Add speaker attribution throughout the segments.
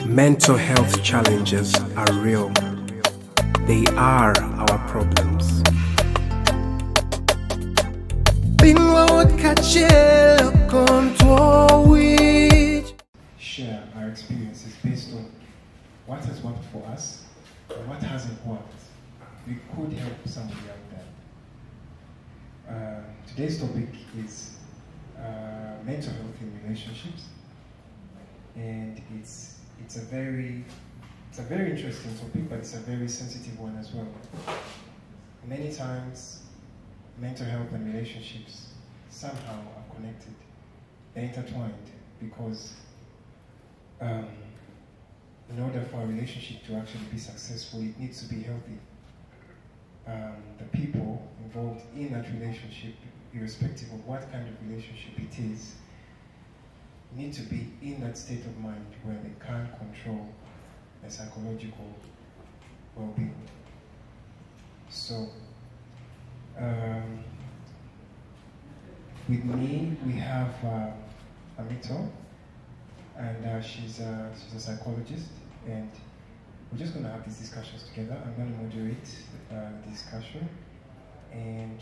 Speaker 1: Mental health challenges are real. They are our problems.
Speaker 2: Share our experiences based on what has worked for us and what hasn't worked. We could help somebody out there. Today's topic is mental health in relationships, and it's a very interesting topic, but it's a very sensitive one as well. Many times, mental health and relationships somehow are connected, they're intertwined, because in order for a relationship to actually be successful, it needs to be healthy. The people involved in that relationship, irrespective of what kind of relationship it is, need to be in that state of mind where they can control their psychological well-being. So, with me, we have Amito, and she's a psychologist, and we're just going to have these discussions together. I'm going to moderate the discussion, and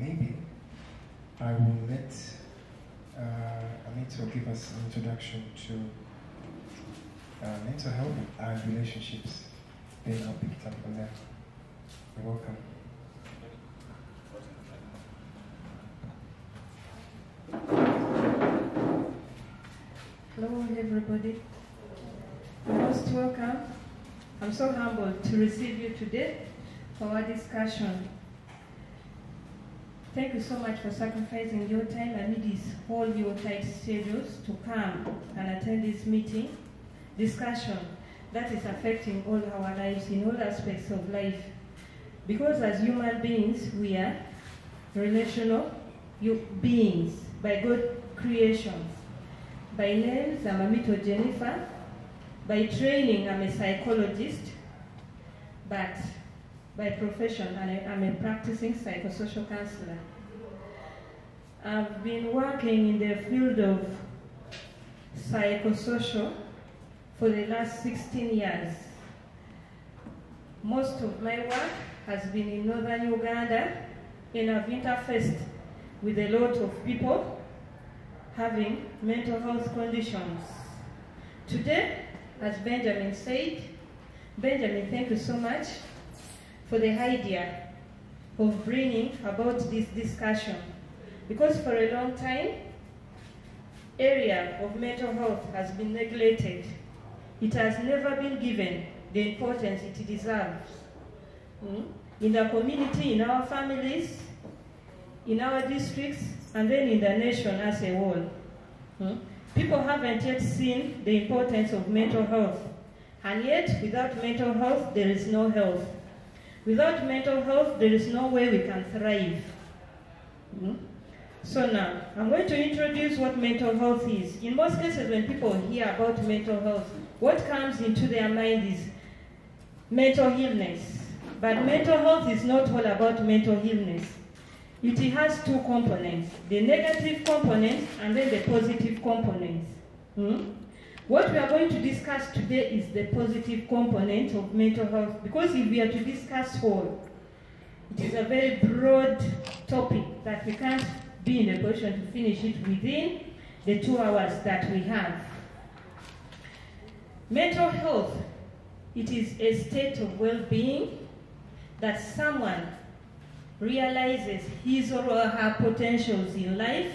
Speaker 2: maybe I will let Amito give us an introduction to mental health and relationships. Then I'll pick it up from there. You're welcome.
Speaker 3: Hello everybody. You're most welcome. I'm so humbled to receive you today for our discussion. Thank you so much for sacrificing your time amid all your tight schedules to come and attend this discussion that is affecting all our lives in all aspects of life. Because as human beings, we are relational beings by God creations. By name, I'm Amito Jennifer. By training, I'm a psychologist. But by profession, I'm a practicing psychosocial counselor. I've been working in the field of psychosocial for the last 16 years. Most of my work has been in northern Uganda, and I've interfaced with a lot of people having mental health conditions. Today, as Benjamin said, Benjamin, thank you so much for the idea of bringing about this discussion. Because for a long time, area of mental health has been neglected. It has never been given the importance it deserves. In the community, in our families, in our districts, and then in the nation as a whole. People haven't yet seen the importance of mental health. And yet, without mental health, there is no health. Without mental health, there is no way we can thrive. So now, I'm going to introduce what mental health is. In most cases, when people hear about mental health, what comes into their mind is mental illness. But mental health is not all about mental illness. It has two components, the negative component and then the positive component. What we are going to discuss today is the positive component of mental health, because if we are to discuss all, it is a very broad topic that we can't be in a position to finish it within the 2 hours that we have. Mental health, it is a state of well-being that someone realizes his or her potentials in life,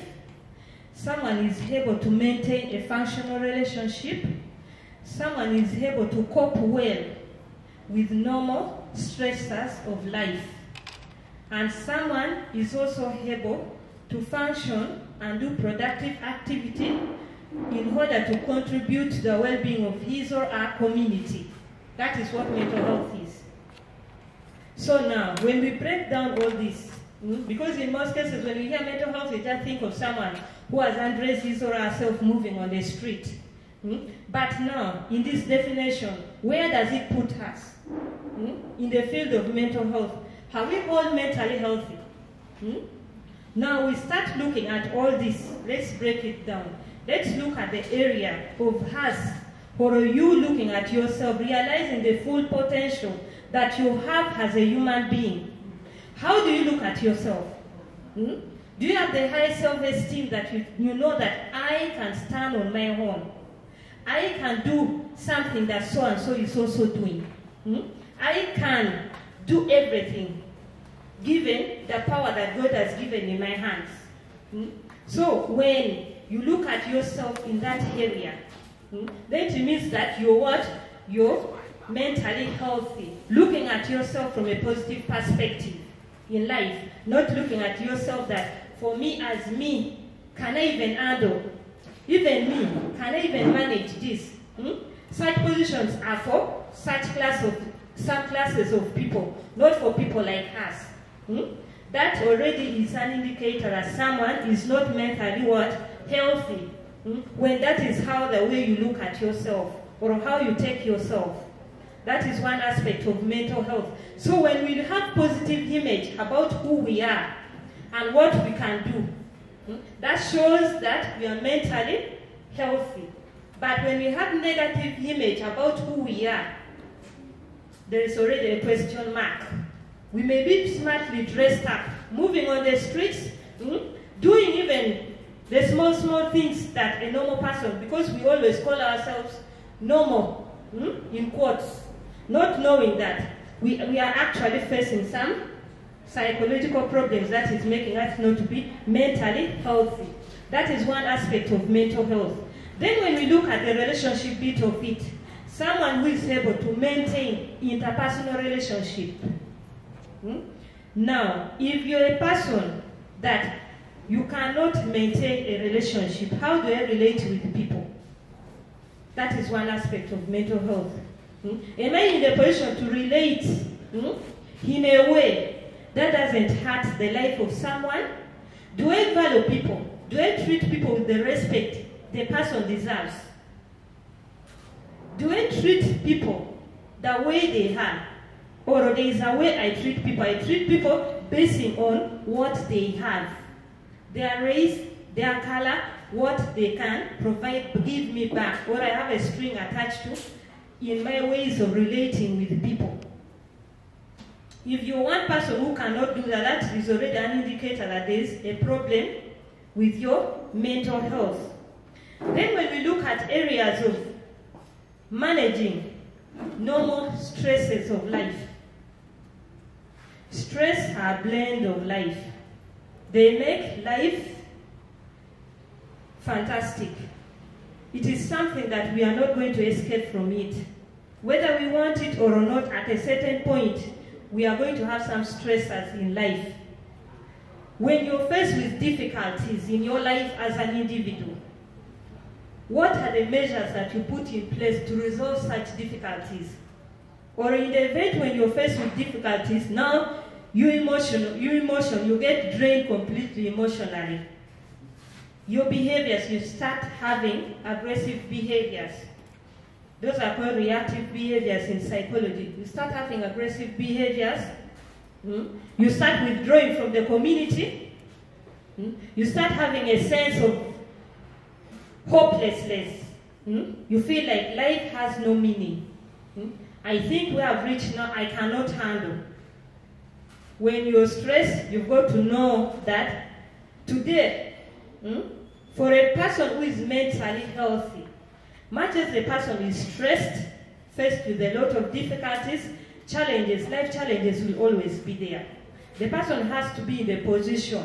Speaker 3: someone is able to maintain a functional relationship, someone is able to cope well with normal stressors of life, and someone is also able to function and do productive activity in order to contribute to the well-being of his or her community. That is what mental health is. So now, when we break down all this, because in most cases when we hear mental health, we just think of someone who has undressed his or herself moving on the street. But now, in this definition, where does it put us? In the field of mental health, are we all mentally healthy? Now we start looking at all this. Let's break it down. Let's look at the area of us or you looking at yourself, realizing the full potential that you have as a human being. How do you look at yourself? Do you have the high self-esteem that you know that I can stand on my own? I can do something that so-and-so is also doing. I can do everything, given the power that God has given in my hands. So when you look at yourself in that area, then it means that you're what? You're mentally healthy. Looking at yourself from a positive perspective in life, not looking at yourself that for me as me, can I even handle? Even me, can I even manage this? Such positions are for some classes of people, not for people like us. That already is an indicator that someone is not mentally what? Healthy. When that is how the way you look at yourself or how you take yourself. That is one aspect of mental health. So when we have positive image about who we are and what we can do, that shows that we are mentally healthy. But when we have negative image about who we are, there is already a question mark. We may be smartly dressed up, moving on the streets, doing even the small things that a normal person, because we always call ourselves normal, in quotes, not knowing that we are actually facing some psychological problems that is making us not to be mentally healthy. That is one aspect of mental health. Then when we look at the relationship bit of it, someone who is able to maintain interpersonal relationship. Now, if you're a person that you cannot maintain a relationship, how do I relate with people? That is one aspect of mental health. Am I in the position to relate in a way that doesn't hurt the life of someone? Do I value people? Do I treat people with the respect the person deserves? Do I treat people the way they are? Or there is a way I treat people. I treat people basing on what they have. Their race, their color, what they can provide, give me back. Or I have a string attached to in my ways of relating with people. If you're one person who cannot do that, that is already an indicator that there is a problem with your mental health. Then when we look at areas of managing normal stresses of life, stress are a blend of life. They make life fantastic. It is something that we are not going to escape from it. Whether we want it or not, at a certain point, we are going to have some stressors in life. When you're faced with difficulties in your life as an individual, what are the measures that you put in place to resolve such difficulties? Or in the event when you're faced with difficulties, now you get drained completely emotionally. Your behaviors, you start having aggressive behaviors. Those are called reactive behaviors in psychology. You start having aggressive behaviors. You start withdrawing from the community. You start having a sense of hopelessness. You feel like life has no meaning. I think we have reached now, I cannot handle. When you're stressed, you've got to know that today, for a person who is mentally healthy, much as the person is stressed, faced with a lot of difficulties, challenges, life challenges will always be there. The person has to be in the position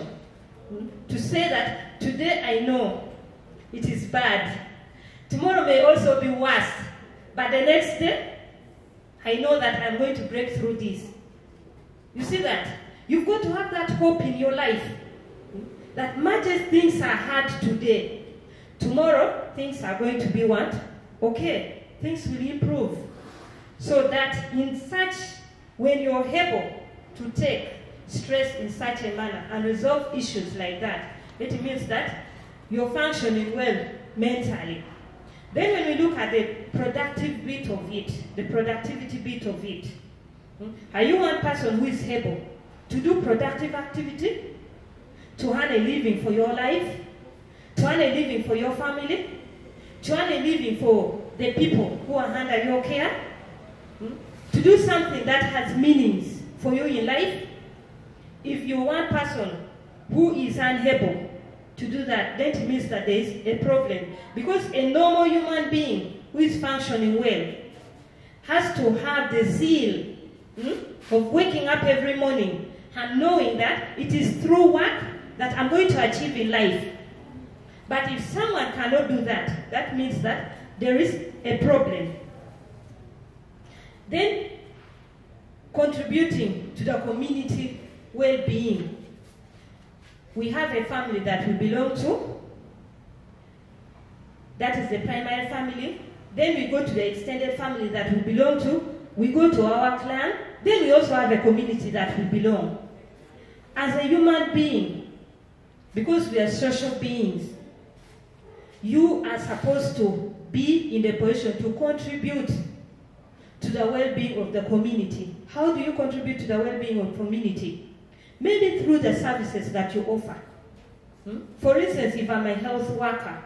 Speaker 3: to say that today I know it is bad. Tomorrow may also be worse. But the next day, I know that I'm going to break through this. You see that? You've got to have that hope in your life. That much as things are hard today, tomorrow things are going to be what? Okay, things will improve. So that in such, when you're able to take stress in such a manner and resolve issues like that, it means that you're functioning well mentally. Then when we look at the productive bit of it, the productivity bit of it, are you one person who is able to do productive activity, to earn a living for your life, to earn a living for your family, to earn a living for the people who are under your care, to do something that has meanings for you in life. If you're one person who is unable to do that, then it means that there is a problem. Because a normal human being who is functioning well has to have the zeal of waking up every morning and knowing that it is through work that I'm going to achieve in life. But if someone cannot do that, that means that there is a problem. Then, contributing to the community well-being. We have a family that we belong to. That is the primary family. Then we go to the extended family that we belong to. We go to our clan. Then we also have a community that we belong. As a human being, because we are social beings, you are supposed to be in the position to contribute to the well-being of the community. How do you contribute to the well-being of the community? Maybe through the services that you offer. For instance, if I'm a health worker,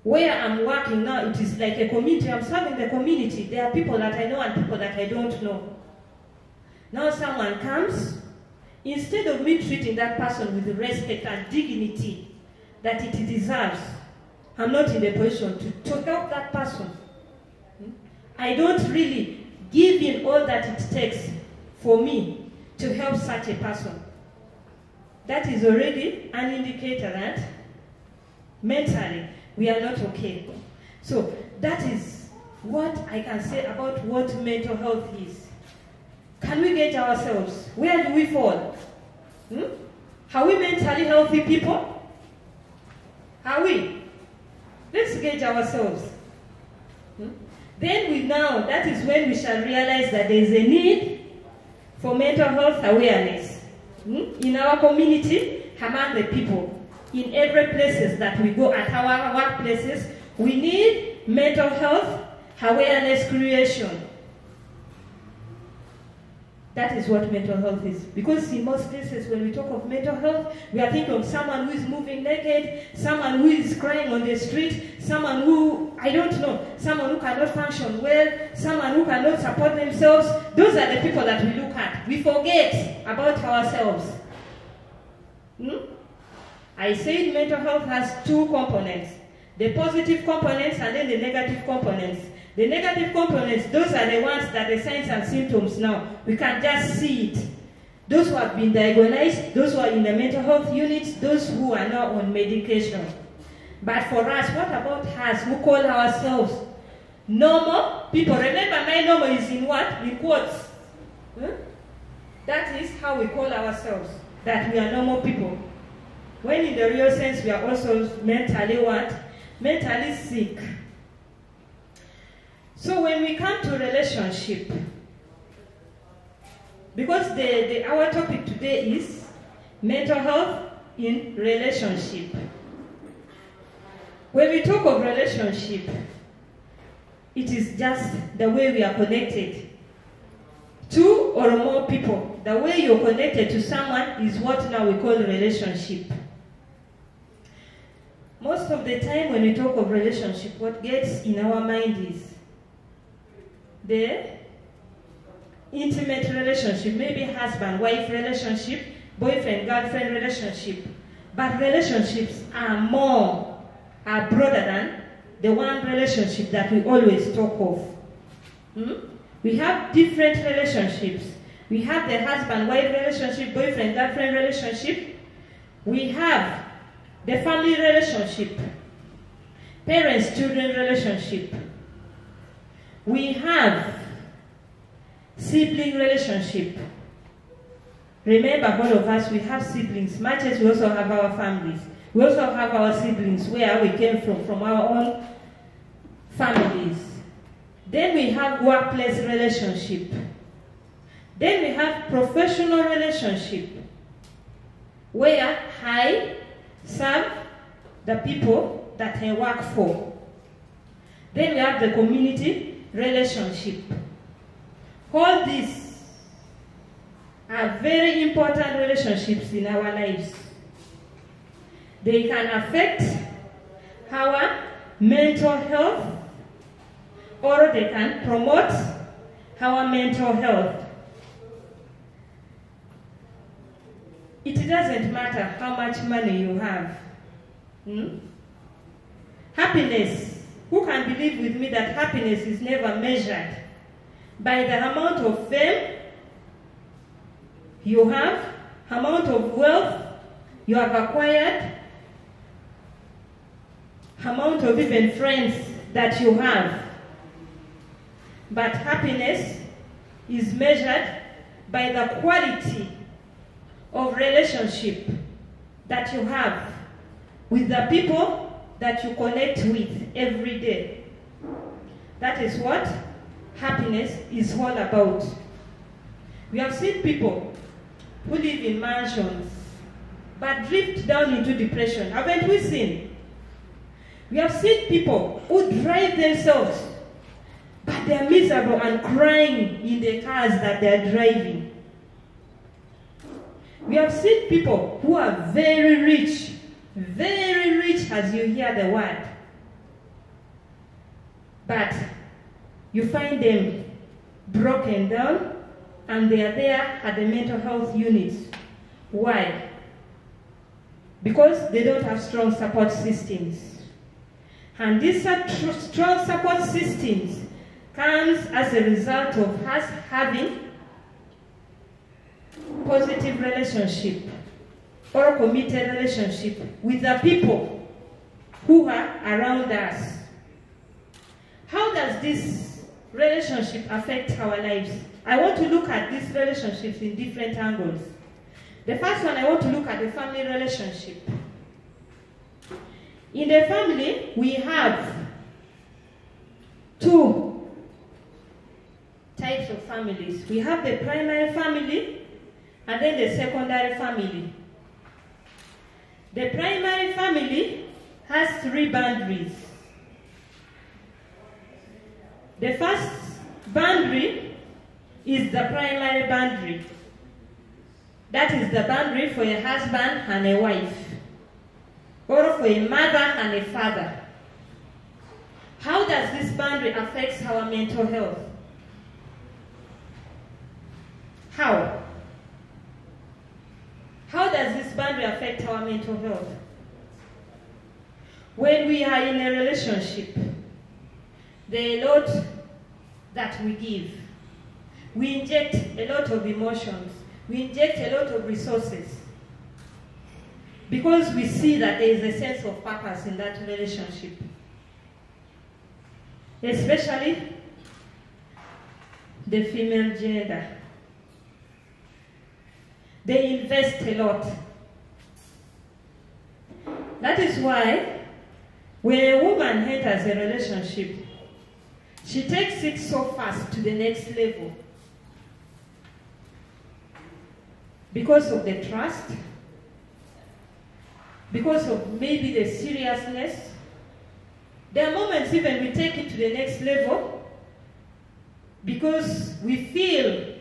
Speaker 3: where I'm working now, it is like a community. I'm serving the community. There are people that I know and people that I don't know. Now someone comes, instead of me treating that person with respect and dignity that it deserves, I'm not in the position to help that person. I don't really give in all that it takes for me to help such a person. That is already an indicator that mentally we are not okay. So that is what I can say about what mental health is. Can we gauge ourselves? Where do we fall? Are we mentally healthy people? Are we? Let's gauge ourselves. Then that is when we shall realize that there is a need for mental health awareness in our community, among the people. In every places that we go, at our workplaces, we need mental health awareness creation. That is what mental health is. Because in most cases, when we talk of mental health, we are thinking of someone who is moving naked, someone who is crying on the street, someone who, I don't know, someone who cannot function well, someone who cannot support themselves. Those are the people that we look at. We forget about ourselves. I said mental health has two components. The positive components and then the negative components. The negative components, those are the ones that the signs and symptoms now. We can just see it. Those who have been diagnosed, those who are in the mental health units, those who are now on medication. But for us, what about us who call ourselves normal people? Remember, my normal is in what? In quotes. That is how we call ourselves, that we are normal people. When in the real sense, we are also mentally what? Mentally sick. So when we come to relationship, because our topic today is mental health in relationship. When we talk of relationship, it is just the way we are connected. Two or more people, the way you're connected to someone is what now we call relationship. Most of the time when we talk of relationship, what gets in our mind is the intimate relationship, maybe husband-wife relationship, boyfriend-girlfriend relationship. But relationships are broader than the one relationship that we always talk of. We have different relationships. We have the husband-wife relationship, boyfriend-girlfriend relationship. We have the family relationship, parents-children relationship. We have sibling relationship. Remember, all of us, we have siblings, much as we also have our families. We also have our siblings, where we came from our own families. Then we have workplace relationship. Then we have professional relationship, where I serve the people that I work for. Then we have the community relationship. All these are very important relationships in our lives. They can affect our mental health or they can promote our mental health. It doesn't matter how much money you have. Happiness, who can believe with me that happiness is never measured by the amount of fame you have, amount of wealth you have acquired, amount of even friends that you have. But happiness is measured by the quality of relationship that you have with the people that you connect with every day. That is what happiness is all about. We have seen people who live in mansions but drift down into depression. Haven't we seen? We have seen people who drive themselves but they are miserable and crying in the cars that they are driving. We have seen people who are very rich as you hear the word. But you find them broken down and they are there at the mental health units. Why? Because they don't have strong support systems. And these strong support systems comes as a result of us having positive relationship or committed relationship with the people who are around us. How does this relationship affect our lives? I want to look at these relationships in different angles. The first one, I want to look at the family relationship. In the family, we have two types of families. We have the primary family and then the secondary family. The primary family has 3 boundaries. The first boundary is the primary boundary. That is the boundary for a husband and a wife, or for a mother and a father. How does this boundary affect our mental health? How? How does this boundary affect our mental health? When we are in a relationship, there are a lot that we give. We inject a lot of emotions. We inject a lot of resources. Because we see that there is a sense of purpose in that relationship. Especially the female gender. They invest a lot. That is why when a woman enters a relationship, she takes it so fast to the next level. Because of the trust, because of maybe the seriousness. There are moments even we take it to the next level because we feel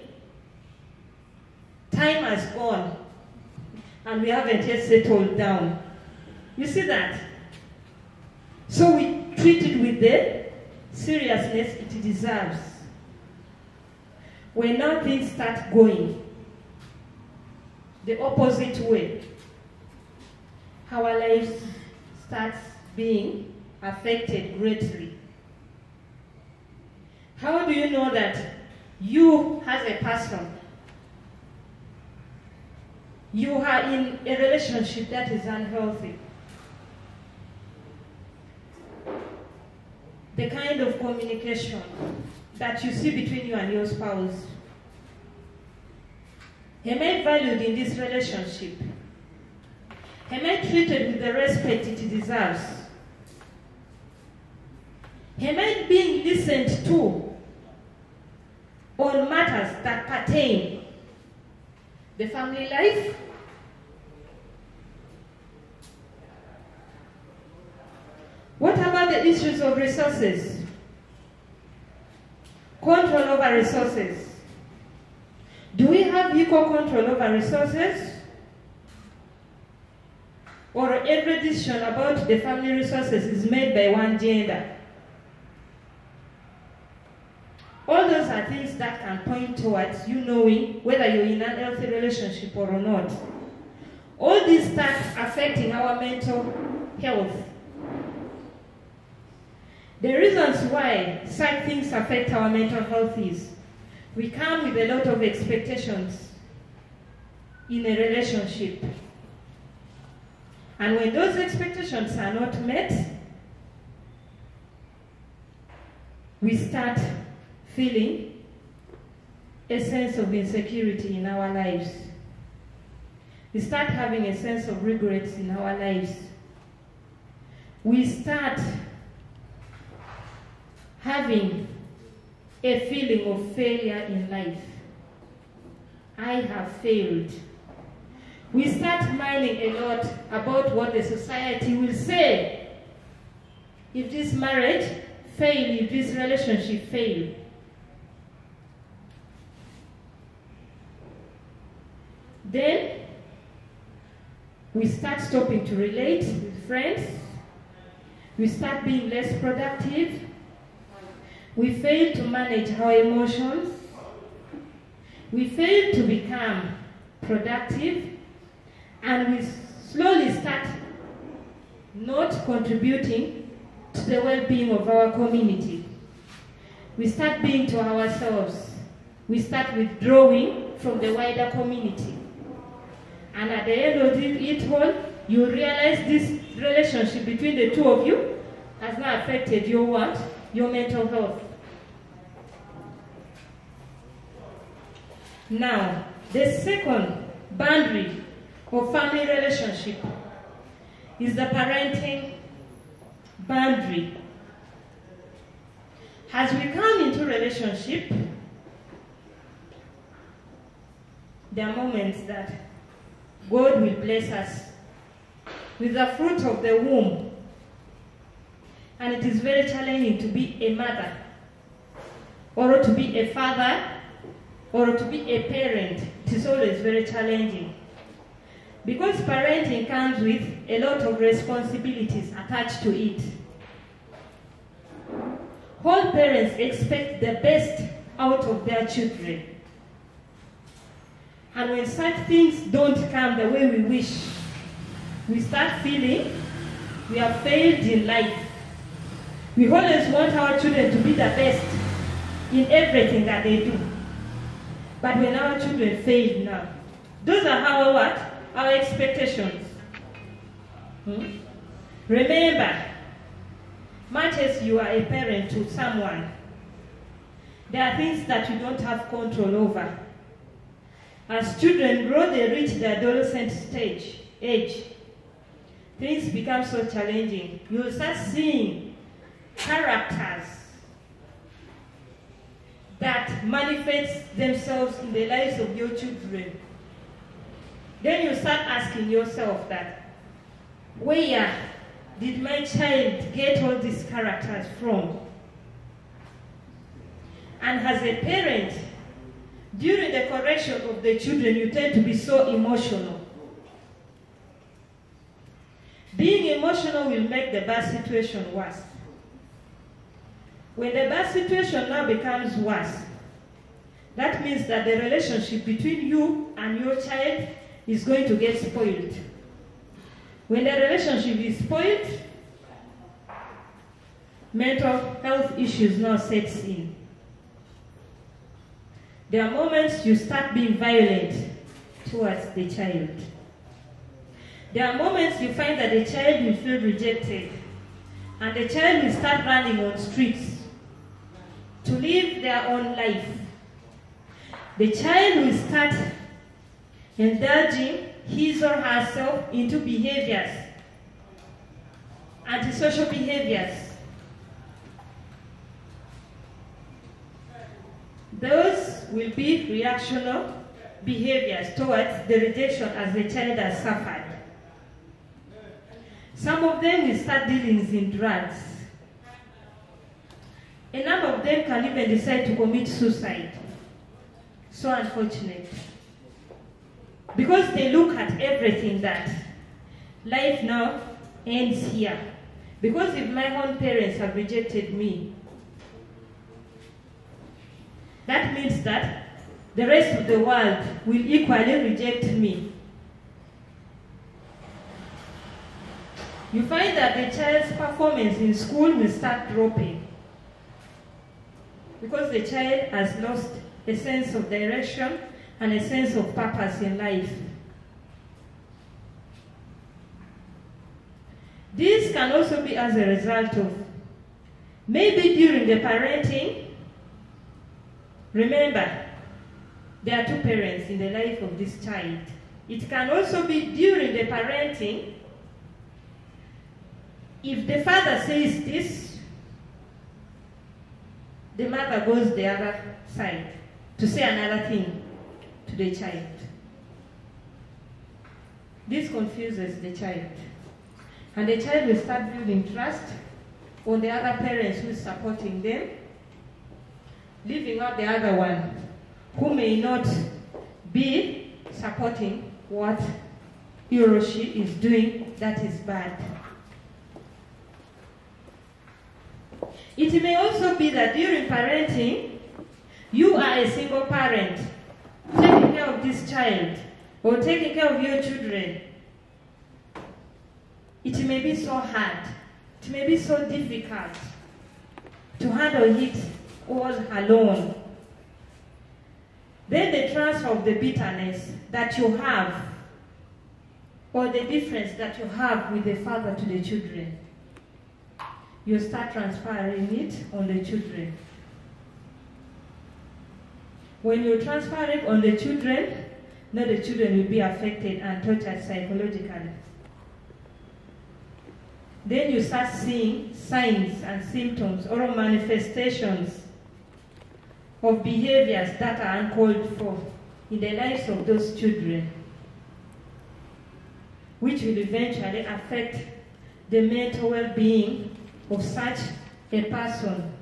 Speaker 3: time has gone and we haven't yet settled down. You see that? So we treat it with the seriousness it deserves. When now things start going the opposite way, our lives starts being affected greatly. How do you know that you as a person, you are in a relationship that is unhealthy? The kind of communication that you see between you and your spouse. Am I valued in this relationship? Am I treated with the respect it deserves? Am I being listened to on matters that pertain the family life? What about the issues of resources? Control over resources. Do we have equal control over resources? Or every decision about the family resources is made by one gender? All those are things that can point towards you knowing whether you're in an healthy relationship or not. All these start affecting our mental health. The reasons why such things affect our mental health is we come with a lot of expectations in a relationship. And when those expectations are not met, we start feeling a sense of insecurity in our lives. We start having a sense of regrets in our lives. We start having a feeling of failure in life. I have failed. We start minding a lot about what the society will say if this marriage fails, if this relationship fails. Then we start stopping to relate with friends. We start being less productive. We fail to manage our emotions. We fail to become productive. And we slowly start not contributing to the well-being of our community. We start being to ourselves. We start withdrawing from the wider community. And at the end of it all, you realize this relationship between the two of you has not affected your what? Your mental health. Now, the second boundary of family relationship is the parenting boundary. As we come into relationship, there are moments that God will bless us with the fruit of the womb. And it is very challenging to be a mother, or to be a father, or to be a parent. It is always very challenging. Because parenting comes with a lot of responsibilities attached to it. All parents expect the best out of their children. And when such things don't come the way we wish, we start feeling we have failed in life. We always want our children to be the best in everything that they do. But when our children fail now, those are our what? Our expectations. Remember, much as you are a parent to someone, there are things that you don't have control over. As children grow, they reach the adolescent age. Things become so challenging. You will start seeing characters that manifest themselves in the lives of your children. Then you start asking yourself that, where did my child get all these characters from? And as a parent, during the correction of the children, you tend to be so emotional. Being emotional will make the bad situation worse. When the bad situation now becomes worse, that means that the relationship between you and your child is going to get spoiled. When the relationship is spoiled, mental health issues now sets in. There are moments you start being violent towards the child. There are moments you find that the child will feel rejected, and the child will start running on streets to live their own life. The child will start indulging his or herself into behaviors, antisocial behaviors. Those will be reactional behaviors towards the rejection as the child has suffered. Some of them will start dealing in drugs. A number of them can even decide to commit suicide. So unfortunate. Because they look at everything that life now ends here. Because if my own parents have rejected me, that means that the rest of the world will equally reject me. You find that the child's performance in school will start dropping because the child has lost a sense of direction and a sense of purpose in life. This can also be as a result of maybe during the parenting. Remember, there are two parents in the life of this child. It can also be during the parenting. If the father says this, the mother goes the other side to say another thing to the child. This confuses the child. And the child will start building trust on the other parents who is supporting them, leaving out the other one who may not be supporting what he or she is doing that is bad. It may also be that during parenting, you are a single parent taking care of this child or taking care of your children. It may be so hard, it may be so difficult to handle it all alone. Then the transfer of the bitterness that you have or the difference that you have with the father to the children, you start transferring it on the children. When you transfer it on the children, now the children will be affected and tortured psychologically. Then you start seeing signs and symptoms or manifestations of behaviors that are uncalled for in the lives of those children, which will eventually affect the mental well-being of such a person.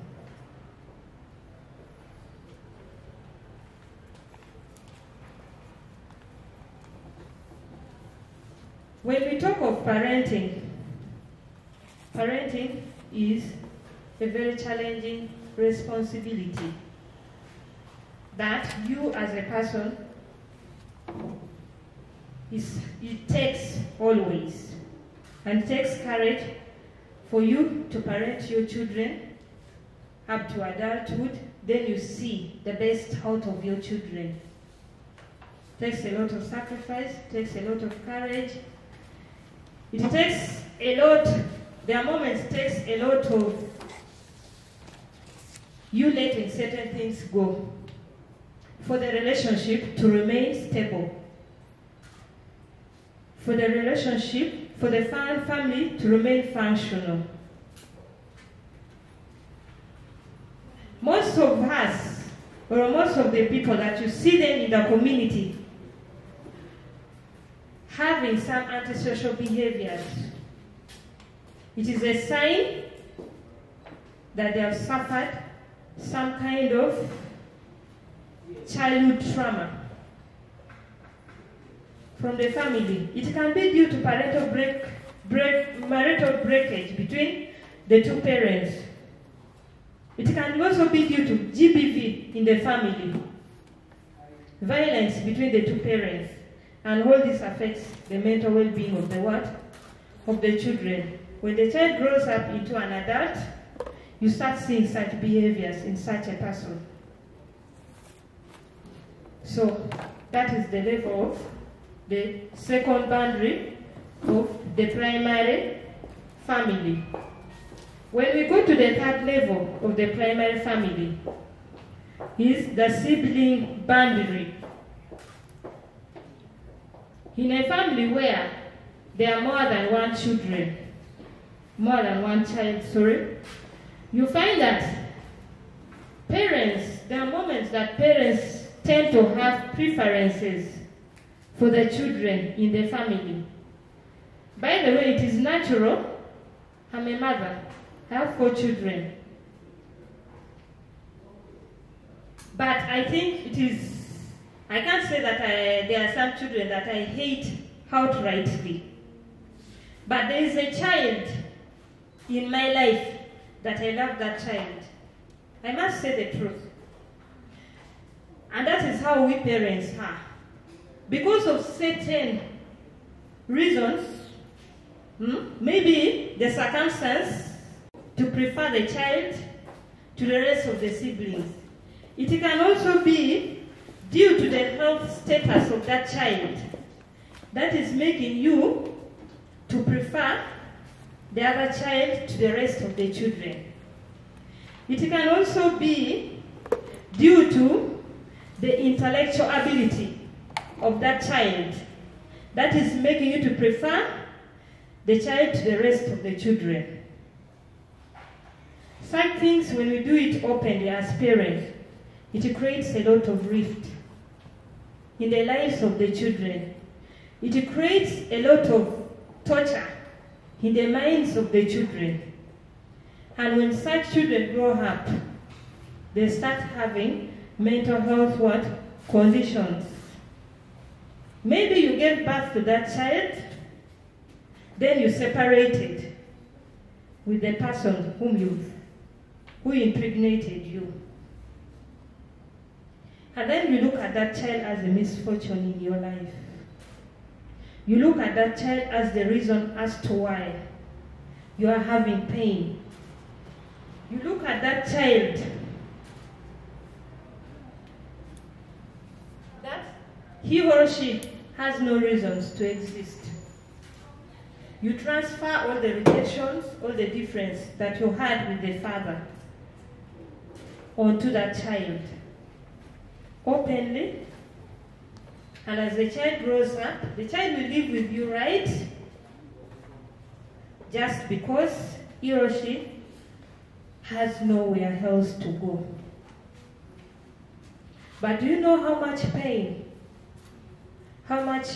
Speaker 3: When we talk of parenting, parenting is a very challenging responsibility that you as a person, it takes always, and it takes courage for you to parent your children up to adulthood. Then you see the best out of your children. It takes a lot of sacrifice, it takes a lot of courage. It takes a lot, there are moments it takes a lot of you letting certain things go for the relationship to remain stable, for the relationship, for the family to remain functional. Most of us, or most of the people that you see them in the community having some antisocial behaviors, it is a sign that they have suffered some kind of childhood trauma from the family. It can be due to parental marital breakage between the two parents. It can also be due to GBV in the family, violence between the two parents, and all this affects the mental well-being of the what? Of the children. When the child grows up into an adult, you start seeing such behaviors in such a person. So that is the level of the second boundary of the primary family. When we go to the third level of the primary family, is the sibling boundary. In a family where there are more than one child, you find that parents, there are moments that parents tend to have preferences for the children in the family. By the way, it is natural. I'm a mother. I have 4 children. But I think it is, I can't say that there are some children that I hate outrightly. But there is a child in my life that I love that child. I must say the truth. And that is how we parents are. Because of certain reasons, maybe the circumstance to prefer the child to the rest of the siblings. It can also be due to the health status of that child that is making you to prefer the other child to the rest of the children. It can also be due to the intellectual ability of that child that is making you to prefer the child to the rest of the children. Such things, when we do it openly as parents, it creates a lot of rift in the lives of the children. It creates a lot of torture in the minds of the children. And when such children grow up, they start having mental health conditions. Maybe you gave birth to that child, then you separated with the person who impregnated you. And then you look at that child as a misfortune in your life. You look at that child as the reason as to why you are having pain. You look at that child that he or she has no reasons to exist. You transfer all the rejections, all the difference that you had with the father onto that child openly. And as the child grows up, the child will live with you, right? Just because he or she has nowhere else to go. But do you know how much pain, how much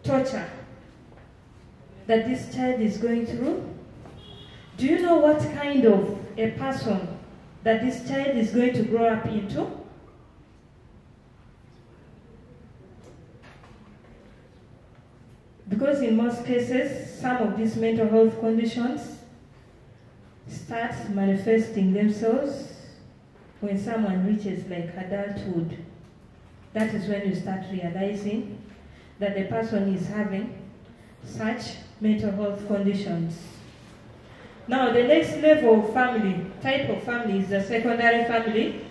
Speaker 3: torture that this child is going through? Do you know what kind of a person that this child is going to grow up into? Because in most cases, some of these mental health conditions start manifesting themselves when someone reaches like adulthood. That is when you start realizing that the person is having such mental health conditions. Now, the next level of family, type of family, is the secondary family.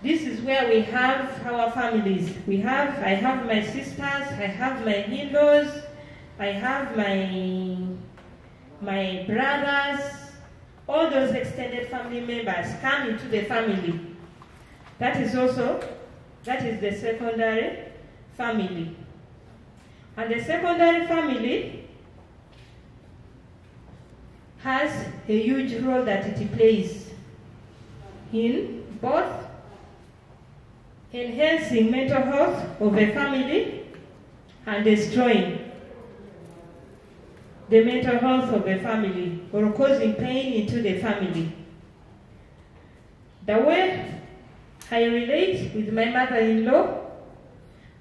Speaker 3: This is where we have our families. I have my sisters, I have my in-laws, I have my brothers. All those extended family members come into the family. That is the secondary family. And the secondary family has a huge role that it plays in both enhancing mental health of a family and destroying the mental health of a family, or causing pain into the family. The way I relate with my mother-in-law,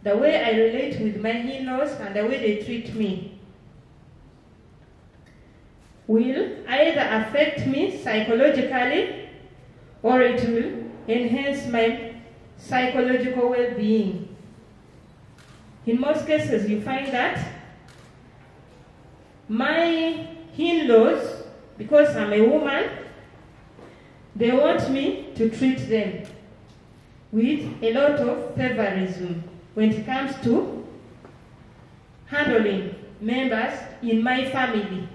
Speaker 3: the way I relate with my in-laws, and the way they treat me will either affect me psychologically, or it will enhance my psychological well-being. In most cases, you find that my in-laws, because I'm a woman, they want me to treat them with a lot of favorism when it comes to handling members in my family.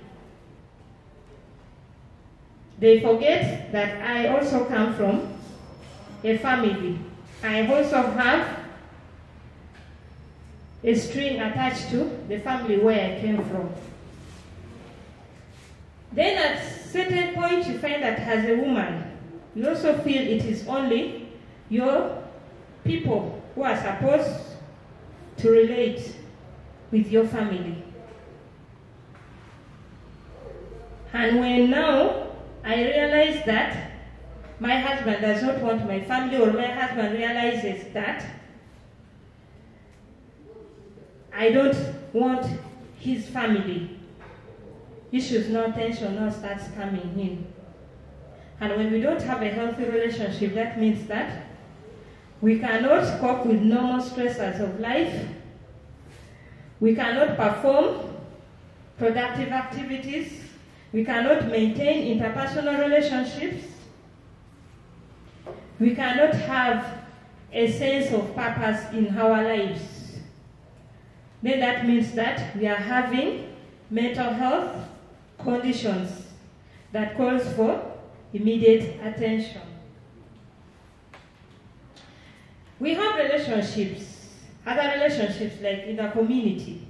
Speaker 3: They forget that I also come from a family. I also have a string attached to the family where I came from. Then at a certain point you find that as a woman, you also feel it is only your people who are supposed to relate with your family. And when now I realize that my husband does not want my family, or my husband realizes that I don't want his family, issues, no tension, no starts coming in. And when we don't have a healthy relationship, that means that We cannot cope with normal stressors of life. We cannot perform productive activities. We cannot maintain interpersonal relationships. We cannot have a sense of purpose in our lives. Then that means that we are having mental health conditions that calls for immediate attention. We have relationships, other relationships like in the community.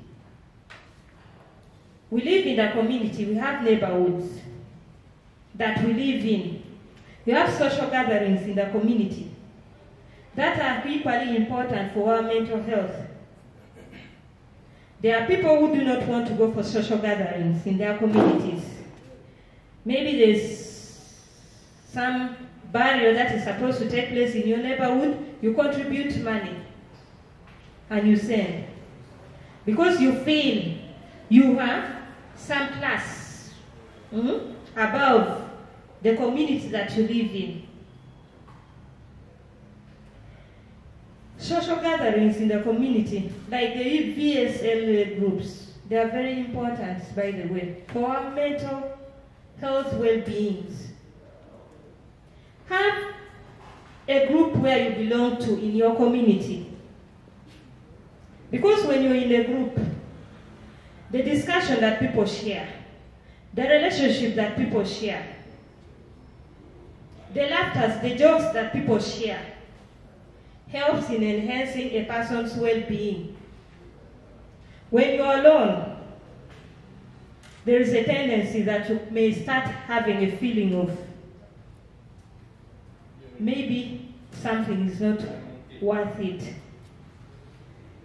Speaker 3: We live in a community, we have neighborhoods that we live in. We have social gatherings in the community that are equally important for our mental health. There are people who do not want to go for social gatherings in their communities. Maybe there's some burial that is supposed to take place in your neighborhood, you contribute money and you send. Because you feel you have some class above the community that you live in. Social gatherings in the community, like the VSL groups, they are very important, by the way, for our mental health well-beings. Have a group where you belong to in your community. Because when you're in a group, the discussion that people share, the relationship that people share, the laughter, the jokes that people share, helps in enhancing a person's well-being. When you're alone, there is a tendency that you may start having a feeling of maybe something is not worth it.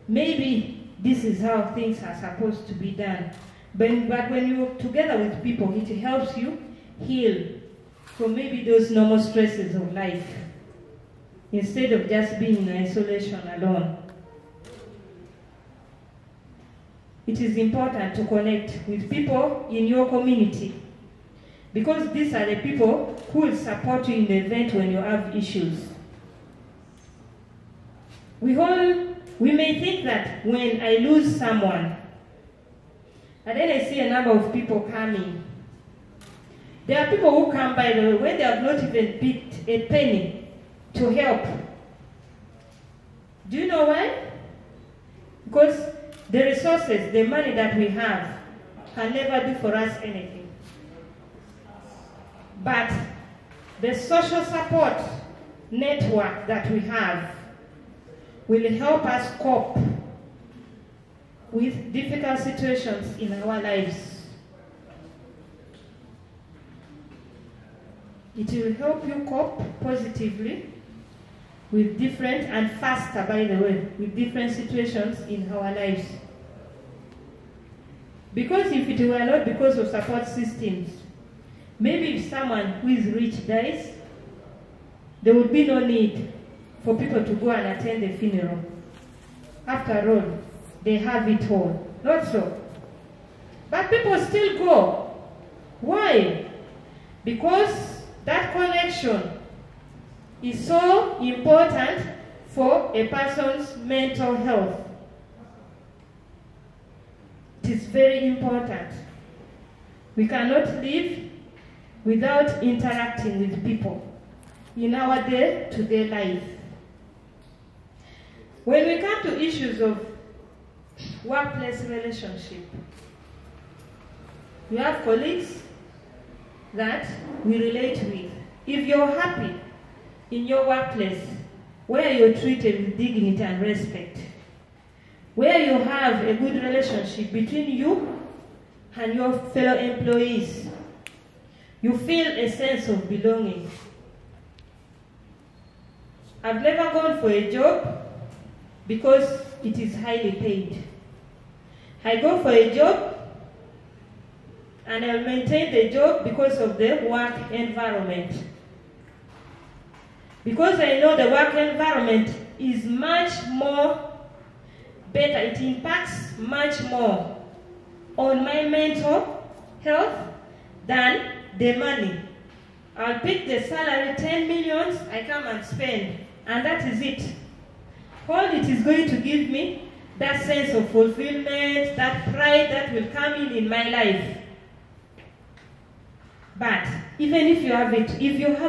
Speaker 3: Maybe this is how things are supposed to be done. But when you're together with people, it helps you heal from maybe those normal stresses of life, instead of just being in isolation alone. It is important to connect with people in your community, because these are the people who will support you in the event when you have issues. We may think that when I lose someone, and then I see a number of people coming. There are people who come, by the way, when they have not even picked a penny to help. Do you know why? Because the resources, the money that we have, can never do for us anything. But the social support network that we have will help us cope with difficult situations in our lives. It will help you cope positively with different, and faster, by the way, with different situations in our lives. Because if it were not because of support systems, maybe if someone who is rich dies, there would be no need for people to go and attend the funeral. After all, they have it all. Not so. But people still go. Why? Because that connection is so important for a person's mental health. It is very important. We cannot live without interacting with people in our day-to-day life. When we come to issues of workplace relationship, we have colleagues that we relate with. If you're happy in your workplace, where you're treated with dignity and respect, where you have a good relationship between you and your fellow employees, you feel a sense of belonging. I've never gone for a job because it is highly paid. I go for a job and I'll maintain the job because of the work environment. Because I know the work environment is much more better, it impacts much more on my mental health than the money. I'll pick the salary, 10 millions, I come and spend, and that is it. All it is going to give me, that sense of fulfillment, that pride that will come in my life. But even if you have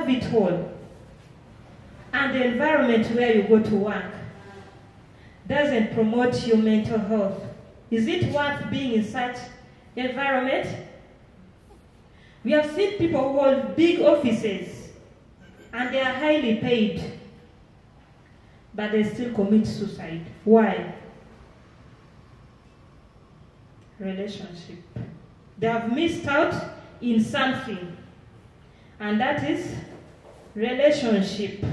Speaker 3: it all, and the environment where you go to work doesn't promote your mental health, is it worth being in such environment? We have seen people who hold big offices and they are highly paid, but they still commit suicide. Why? Relationship. They have missed out in something, and that is relationship.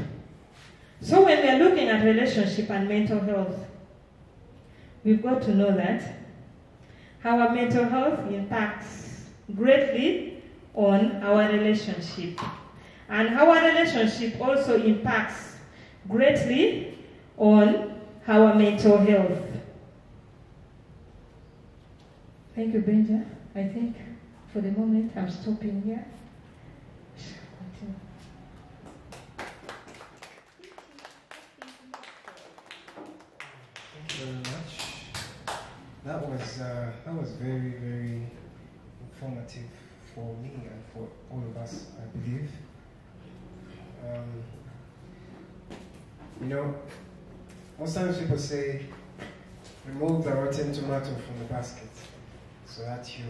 Speaker 3: So when we are looking at relationship and mental health, we've got to know that our mental health impacts greatly on our relationship, and our relationship also impacts greatly on our mental health. Thank you, Benja. I think for the moment I'm stopping here.
Speaker 2: Thank you very much. That was very, very informative for me and for all of us, I believe. Most times people say, remove the rotten tomato from the basket so that you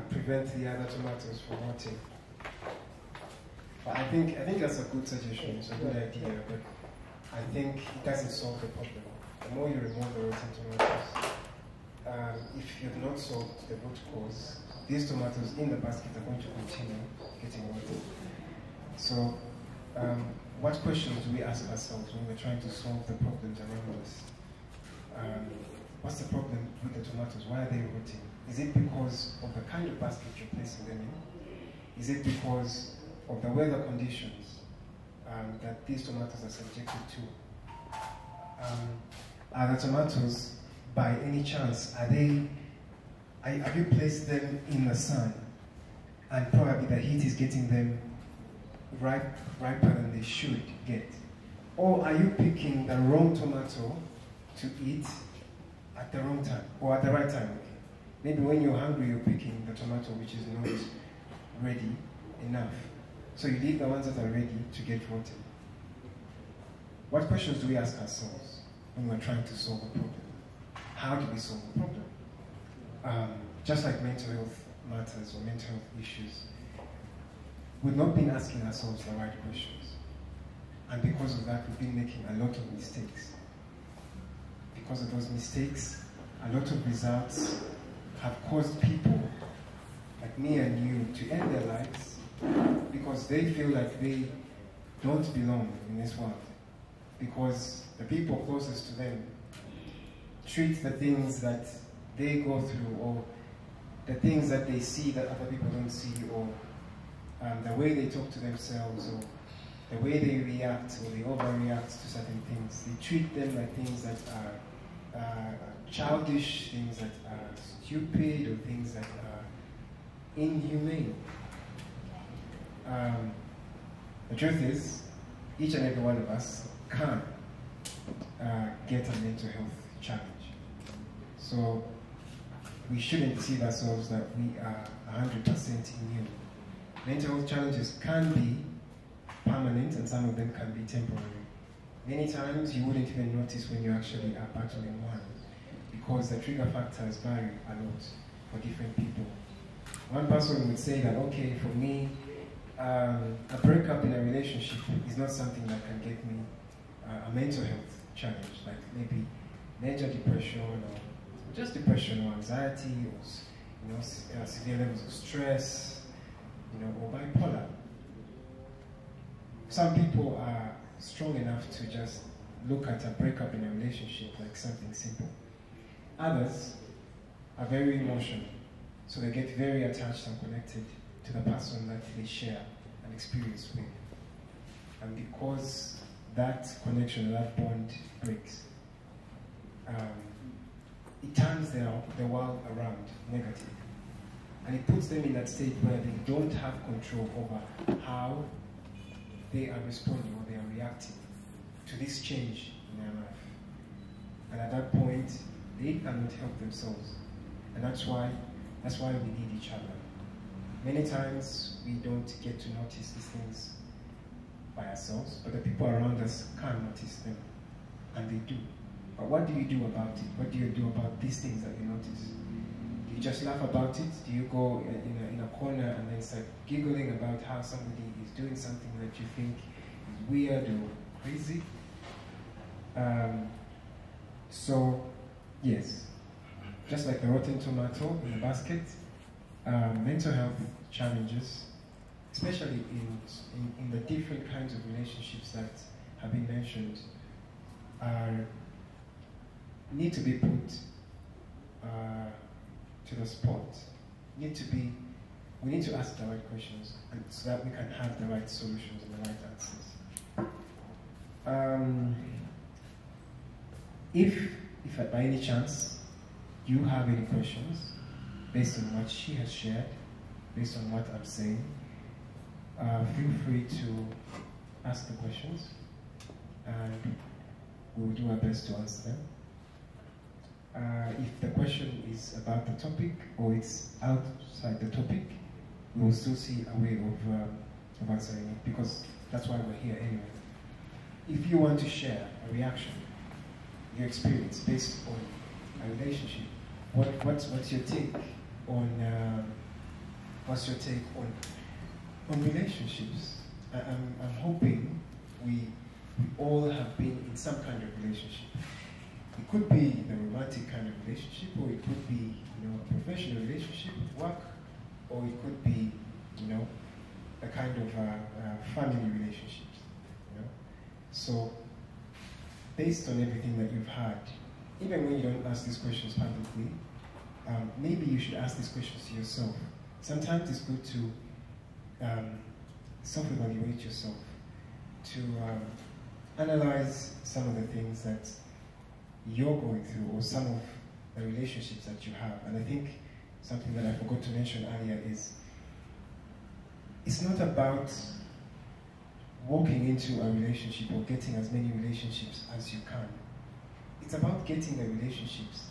Speaker 2: prevent the other tomatoes from rotting. But I think that's a good suggestion. It's a good idea, but I think it doesn't solve the problem. The more you remove the rotten tomatoes, if you've not solved the root cause, these tomatoes in the basket are going to continue getting rotten. So, what questions do we ask ourselves when we're trying to solve the problems around us? What's the problem with the tomatoes? Why are they rotting? Is it because of the kind of basket you're placing them in? Is it because of the weather conditions that these tomatoes are subjected to? Are the tomatoes, by any chance, have you placed them in the sun and probably the heat is getting them riper than they should get? Or are you picking the wrong tomato to eat at the wrong time, or at the right time? Maybe when you're hungry, you're picking the tomato which is not ready enough. So you leave the ones that are ready to get rotten. What questions do we ask ourselves when we're trying to solve a problem? How do we solve a problem? Just like mental health matters or mental health issues, we've not been asking ourselves the right questions. And because of that, we've been making a lot of mistakes. Because of those mistakes, a lot of results have caused people like me and you to end their lives because they feel like they don't belong in this world. Because the people closest to them treat the things that they go through, or the things that they see that other people don't see, or the way they talk to themselves, or the way they react or they overreact to certain things. They treat them like things that are childish, things that are stupid, or things that are inhumane. The truth is, each and every one of us can get a mental health challenge. So we shouldn't deceive ourselves that we are 100% immune. Mental health challenges can be permanent, and some of them can be temporary. Many times you wouldn't even notice when you actually are battling one, because the trigger factors vary a lot for different people. One person would say that, okay, for me, a breakup in a relationship is not something that can get me a mental health challenge, like maybe major depression, or just depression, or anxiety, or severe levels of stress, or bipolar. Some people are strong enough to just look at a breakup in a relationship like something simple. Others are very emotional, so they get very attached and connected to the person that they share an experience with. And because that connection, that bond breaks, it turns their world around negative. And it puts them in that state where they don't have control over how they are responding or they are reacting to this change in their life. And at that point, they cannot help themselves. And that's why we need each other. Many times we don't get to notice these things by ourselves, but the people around us can notice them, and they do. But what do you do about it? What do you do about these things that you notice? Do you just laugh about it? Do you go in a corner and then start giggling about how somebody is doing something that you think is weird or crazy? So, yes, just like the rotten tomato in the basket, mental health challenges, especially in the different kinds of relationships that have been mentioned, need to be put to the spot. We need to ask the right questions, and so that we can have the right solutions and the right answers. If by any chance you have any questions based on what she has shared, based on what I'm saying, feel free to ask the questions, and we will do our best to answer them. If the question is about the topic or it's outside the topic, we will still see a way of answering it, because that's why we're here anyway. If you want to share a reaction, your experience based on a relationship, what's your take on relationships? I'm hoping we all have been in some kind of relationship. It could be the romantic kind of relationship, or it could be, a professional relationship with work, or it could be, a kind of family relationships. So, based on everything that you've had, even when you don't ask these questions publicly, maybe you should ask these questions to yourself. Sometimes it's good to self-evaluate yourself, to analyze some of the things that you're going through, or some of the relationships that you have. And I think something that I forgot to mention earlier is, it's not about walking into a relationship or getting as many relationships as you can. It's about getting the relationships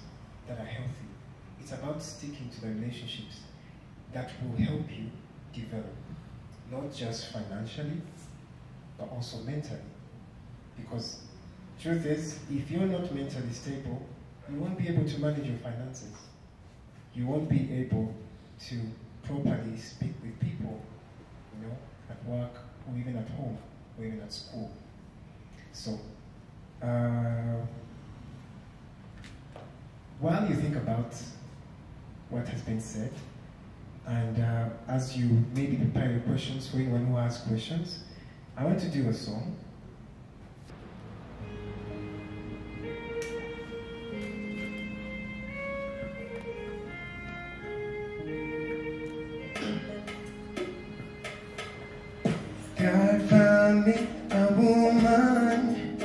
Speaker 2: that are healthy. It's about sticking to the relationships that will help you develop, not just financially, but also mentally. Because truth is, if you're not mentally stable, you won't be able to manage your finances. You won't be able to properly speak with people, at work, or even at home, or even at school. So, while you think about what has been said, and as you maybe prepare your questions for anyone who has questions, I want to do a song. God found me a woman,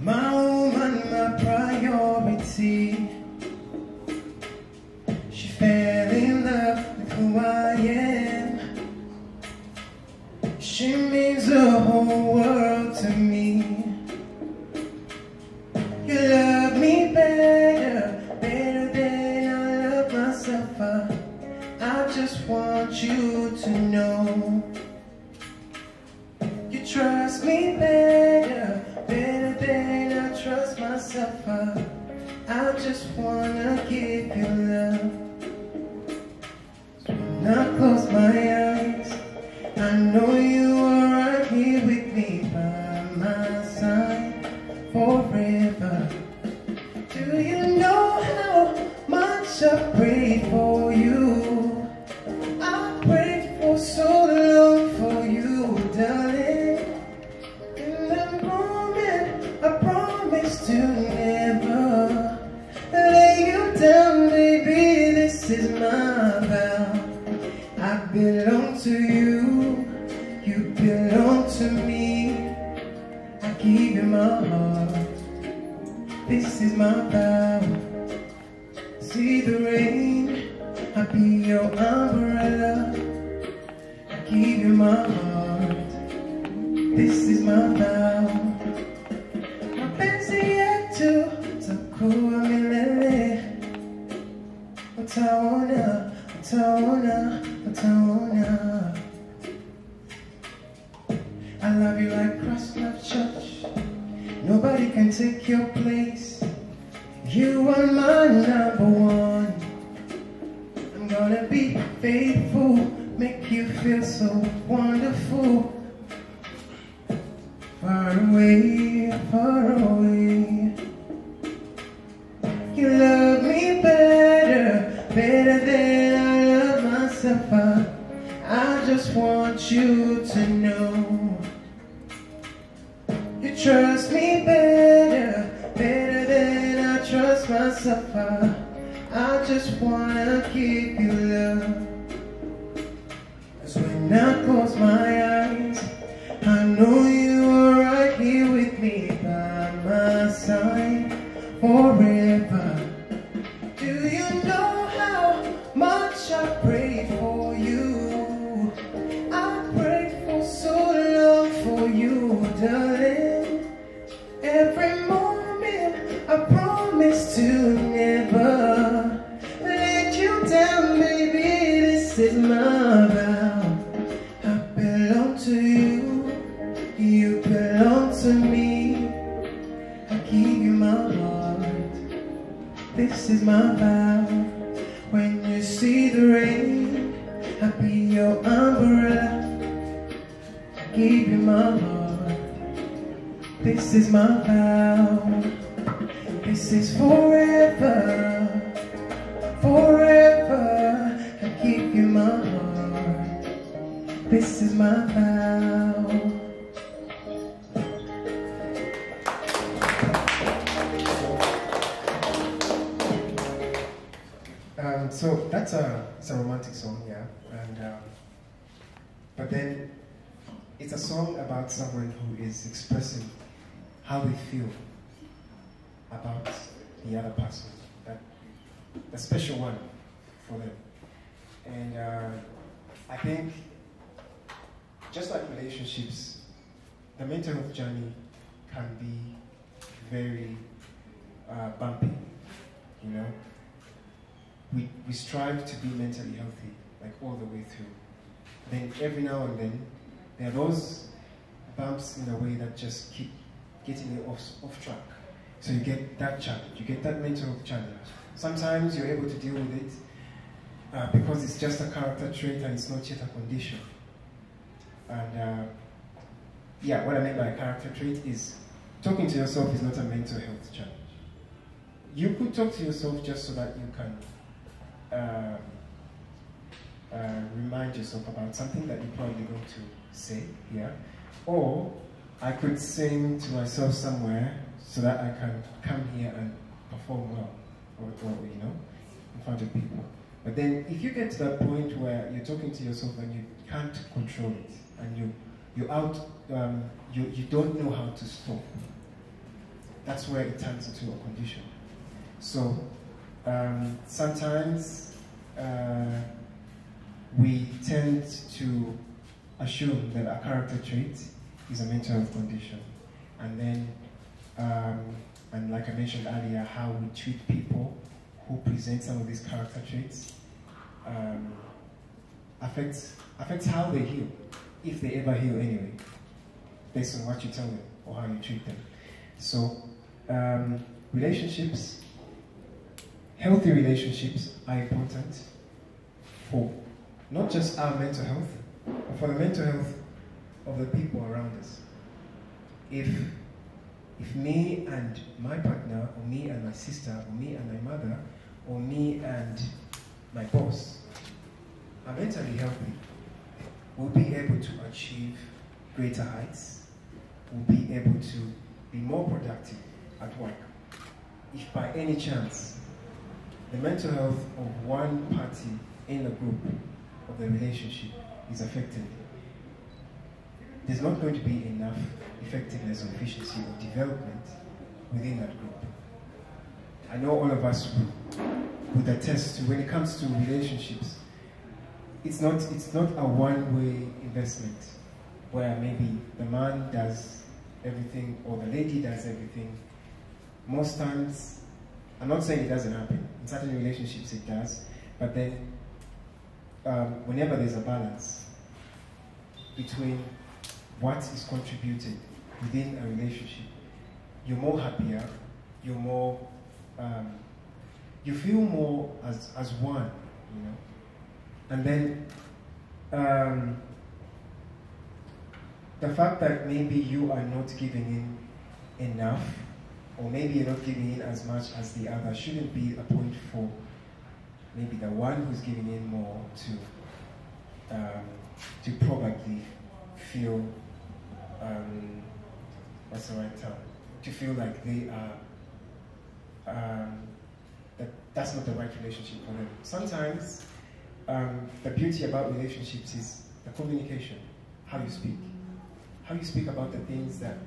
Speaker 2: my woman, my priority. She fell in love with who I am. She means the whole world to me. You love me better than I love myself. I just want you to know. You trust me better than I trust myself. I just wanna give you love. So when I close my eyes, I know you are right here with me by my side forever. Do you know how much I prayed for you? I prayed for so long for you, darling. In that moment, I promised to never lay you down, baby. This is my vow. I belong to you, you belong to me. I give you my heart, this is my vow. See the rain, I'll be your umbrella. I give you my heart, This is my vow. Mapenzi yetu takuwa milele. Utaona, utaona, utaona. I love you like Christ loved church. Nobody can take your place. You are my number one. I'm gonna be faithful, make you feel so wonderful. Far away, far away. You love me better, better than I love myself. I just want you to know. You trust me better, better than I trust myself. I just wanna give you love. 'Cause when I close my eyes, I know you are right here with me by my side forever. Do you know how much I pray for you? I prayed for so long for you, darling. Every moment I promise to never let you down, baby. This is my vow. I belong to you, you belong to me. I give you my heart. This is my vow. When you see the rain, I'll be your umbrella. I give you my heart. This is my vow. This is forever, forever. I give you my heart. This is my vow. So that's it's a romantic song, yeah, and but then it's a song about someone who is expressing how they feel about the other person, that the special one for them. And I think, just like relationships, the mental health journey can be very bumpy, you know. We strive to be mentally healthy, like all the way through. Then every now and then, there are those bumps in the way that just keep getting you off track. So you get that challenge, you get that mental health challenge. Sometimes you're able to deal with it because it's just a character trait and it's not yet a condition. And yeah, what I mean by a character trait is talking to yourself is not a mental health challenge. You could talk to yourself just so that you can remind yourself about something that you're probably going to say, yeah? Or I could sing to myself somewhere so that I can come here and perform well, or you know, in front of people. But then if you get to that point where you're talking to yourself and you can't control it, and you don't know how to stop, that's where it turns into a condition. So sometimes we tend to assume that a character trait is a mental health condition, and then and like I mentioned earlier, how we treat people who present some of these character traits affects how they heal, if they ever heal anyway, based on what you tell them or how you treat them. So relationships, healthy relationships are important for not just our mental health, but for the mental health of the people around us. If me and my partner, or me and my sister, or me and my mother, or me and my boss are mentally healthy, we'll be able to achieve greater heights, we'll be able to be more productive at work. If by any chance the mental health of one party in the group of the relationship is affected, there's not going to be enough effectiveness or efficiency or development within that group. I know all of us would attest to, when it comes to relationships, it's not a one-way investment. where maybe the man does everything or the lady does everything. Most times, I'm not saying it doesn't happen. In certain relationships it does, but then whenever there's a balance between what is contributed within a relationship, you're more happier, you're more, you feel more as one, you know. And then the fact that maybe you are not giving in enough, or maybe you're not giving in as much as the other, shouldn't be a point for maybe the one who's giving in more to probably feel, what's the right term? To feel like they are, that's not the right relationship for them. Sometimes the beauty about relationships is the communication, how you speak. How you speak about the things that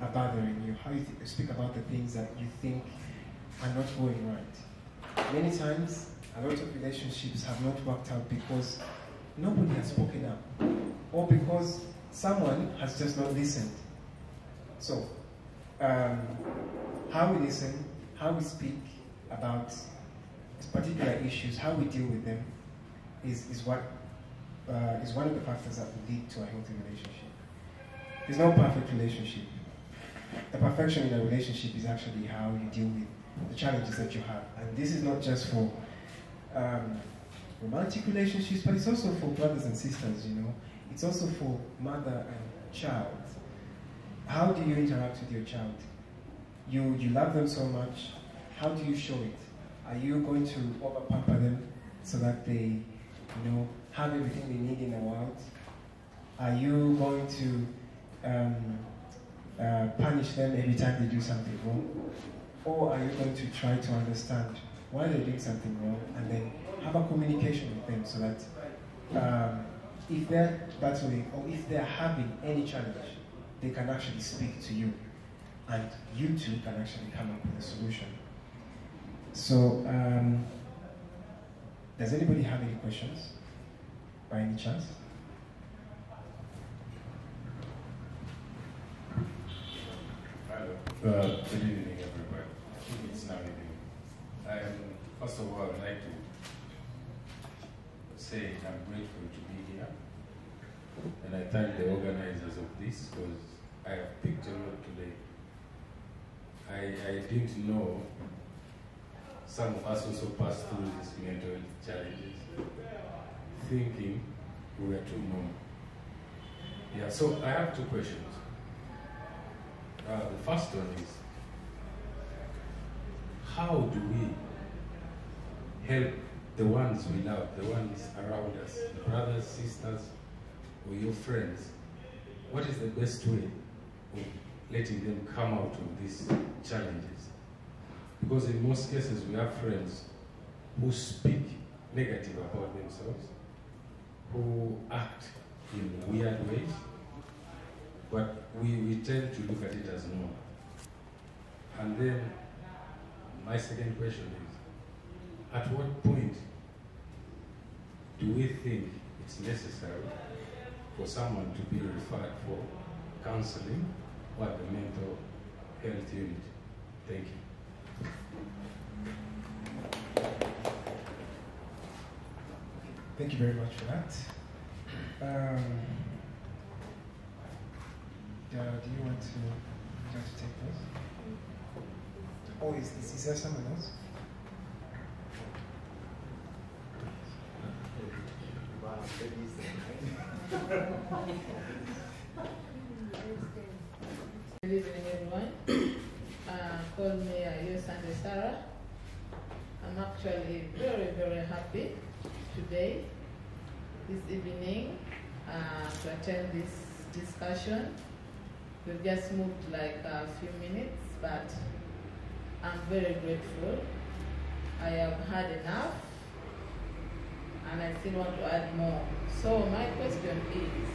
Speaker 2: are bothering you, how you speak about the things that you think are not going right. Many times, a lot of relationships have not worked out because nobody has spoken up, or because someone has just not listened. So, how we listen, how we speak about particular issues, how we deal with them, is one of the factors that will lead to a healthy relationship. There's no perfect relationship. The perfection in a relationship is actually how you deal with the challenges that you have. And this is not just for romantic relationships, but it's also for brothers and sisters, you know. It's also for mother and child. How do you interact with your child? You love them so much. How do you show it? Are you going to over-pamper them so that they, you know, have everything they need in the world? Are you going to punish them every time they do something wrong? Or are you going to try to understand why they're doing something wrong and then have a communication with them so that if they're battling or if they're having any challenge, they can actually speak to you and you two can actually come up with a solution. So, does anybody have any questions by any chance?
Speaker 4: Good evening, everybody. I think it's now evening. First of all, I would like to say I'm grateful to be here. And I thank the organizers of this because I have picked a lot today. I didn't know some of us also passed through these mental health challenges, thinking we were too normal. Yeah, so I have two questions. The first one is, how do we help the ones we love, the ones around us, the brothers, sisters, or your friends? What is the best way of letting them come out of these challenges? Because in most cases we have friends who speak negative about themselves, who act in weird ways, but we tend to look at it as normal. And then my second question is, at what point do we think it's necessary for someone to be referred for counseling or the mental health unit? Thank you.
Speaker 2: Thank you very much for that. Do you want to take this? Or is there someone else?
Speaker 5: Good evening, everyone. Call me Yosande Sarah. I'm actually very, very happy today, this evening, to attend this discussion. We've just moved like a few minutes, but I'm very grateful. I have had enough, and I still want to add more. So my question is,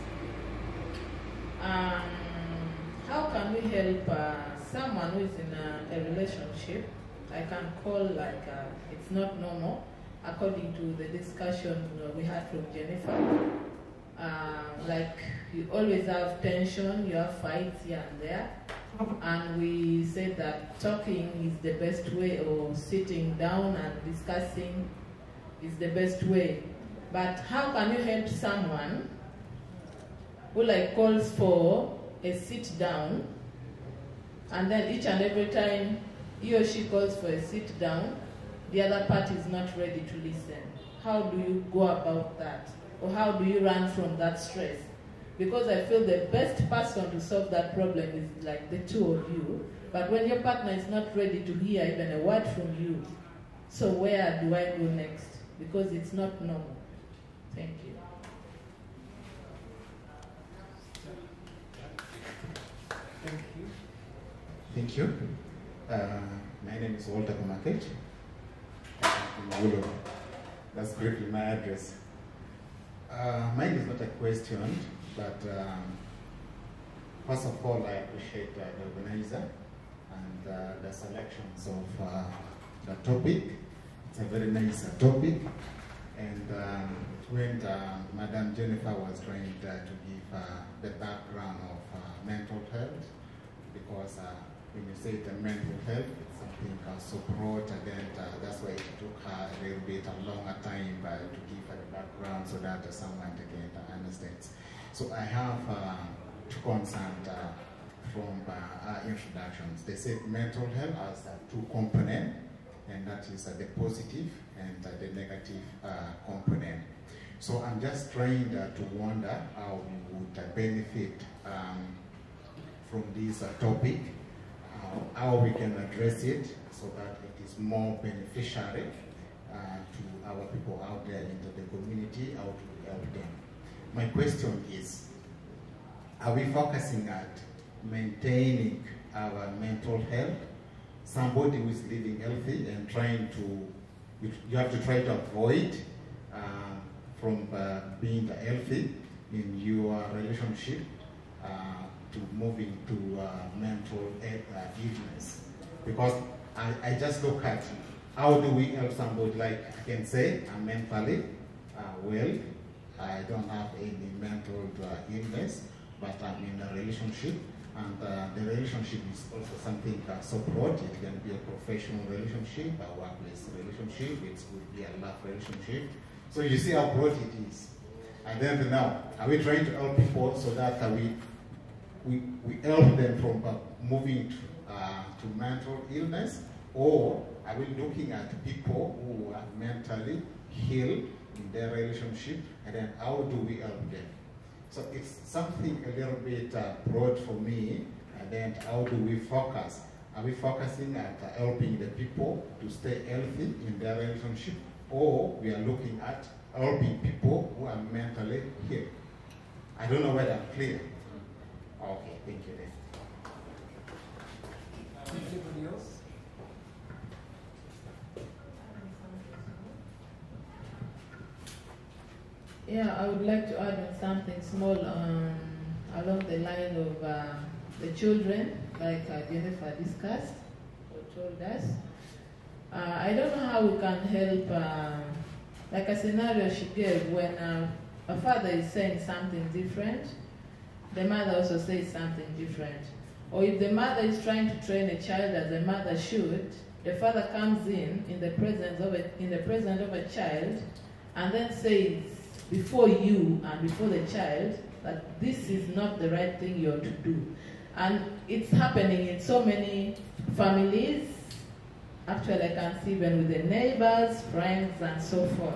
Speaker 5: how can we help someone who is in a relationship? I can call like it's not normal, according to the discussion we had from Jennifer. Like you always have tension, you have fights here and there. And we said that talking is the best way, or sitting down and discussing is the best way. But how can you help someone who like calls for a sit down, and then each and every time he or she calls for a sit down, the other party is not ready to listen? How do you go about that? Or how do you run from that stress? Because I feel the best person to solve that problem is like the two of you. But when your partner is not ready to hear even a word from you, so where do I go next? Because it's not normal. Thank you.
Speaker 6: Thank you. My name is Walter Kumaket. I'm from Gulu. That's briefly my address. Mine is not a question, but first of all, I appreciate the organizer and the selections of the topic. It's a very nice topic. And when Madam Jennifer was trying to give the background of mental health, because when you say the mental health, it's something so broad, and then that's why it took her a little bit a longer time to give her the background so that someone can understand. So I have two concerns from our introductions. They said mental health has two components, and that is the positive and the negative component. So I'm just trying to wonder how we would benefit from this topic, how we can address it so that it is more beneficial to our people out there in the community, how to help them. My question is, are we focusing at maintaining our mental health? Somebody who is living healthy and trying to, you have to try to avoid from being healthy in your relationship to moving to mental illness. Because I just look at how do we help somebody, like I can say I'm mentally well, I don't have any mental illness, but I'm in a relationship, and the relationship is also something so broad. It can be a professional relationship, a workplace relationship, it could be a love relationship. So you see how broad it is. And then now, are we trying to help people so that we help them from moving to mental illness, or are we looking at people who are mentally healed in their relationship, and then how do we help them? So it's something a little bit broad for me, and then how do we focus? Are we focusing at helping the people to stay healthy in their relationship, or we are looking at helping people who are mentally healed? I don't know whether I'm clear. Okay, thank you then.
Speaker 2: Anybody else?
Speaker 5: Yeah, I would like to add something small along the line of the children, like Jennifer discussed or told us. I don't know how we can help, like a scenario she gave when a father is saying something different, the mother also says something different. Or if the mother is trying to train a child as a mother should, the father comes in the presence of a child, and then says before you and before the child that this is not the right thing you're to do. And it's happening in so many families. Actually, I can see even with the neighbors, friends, and so forth.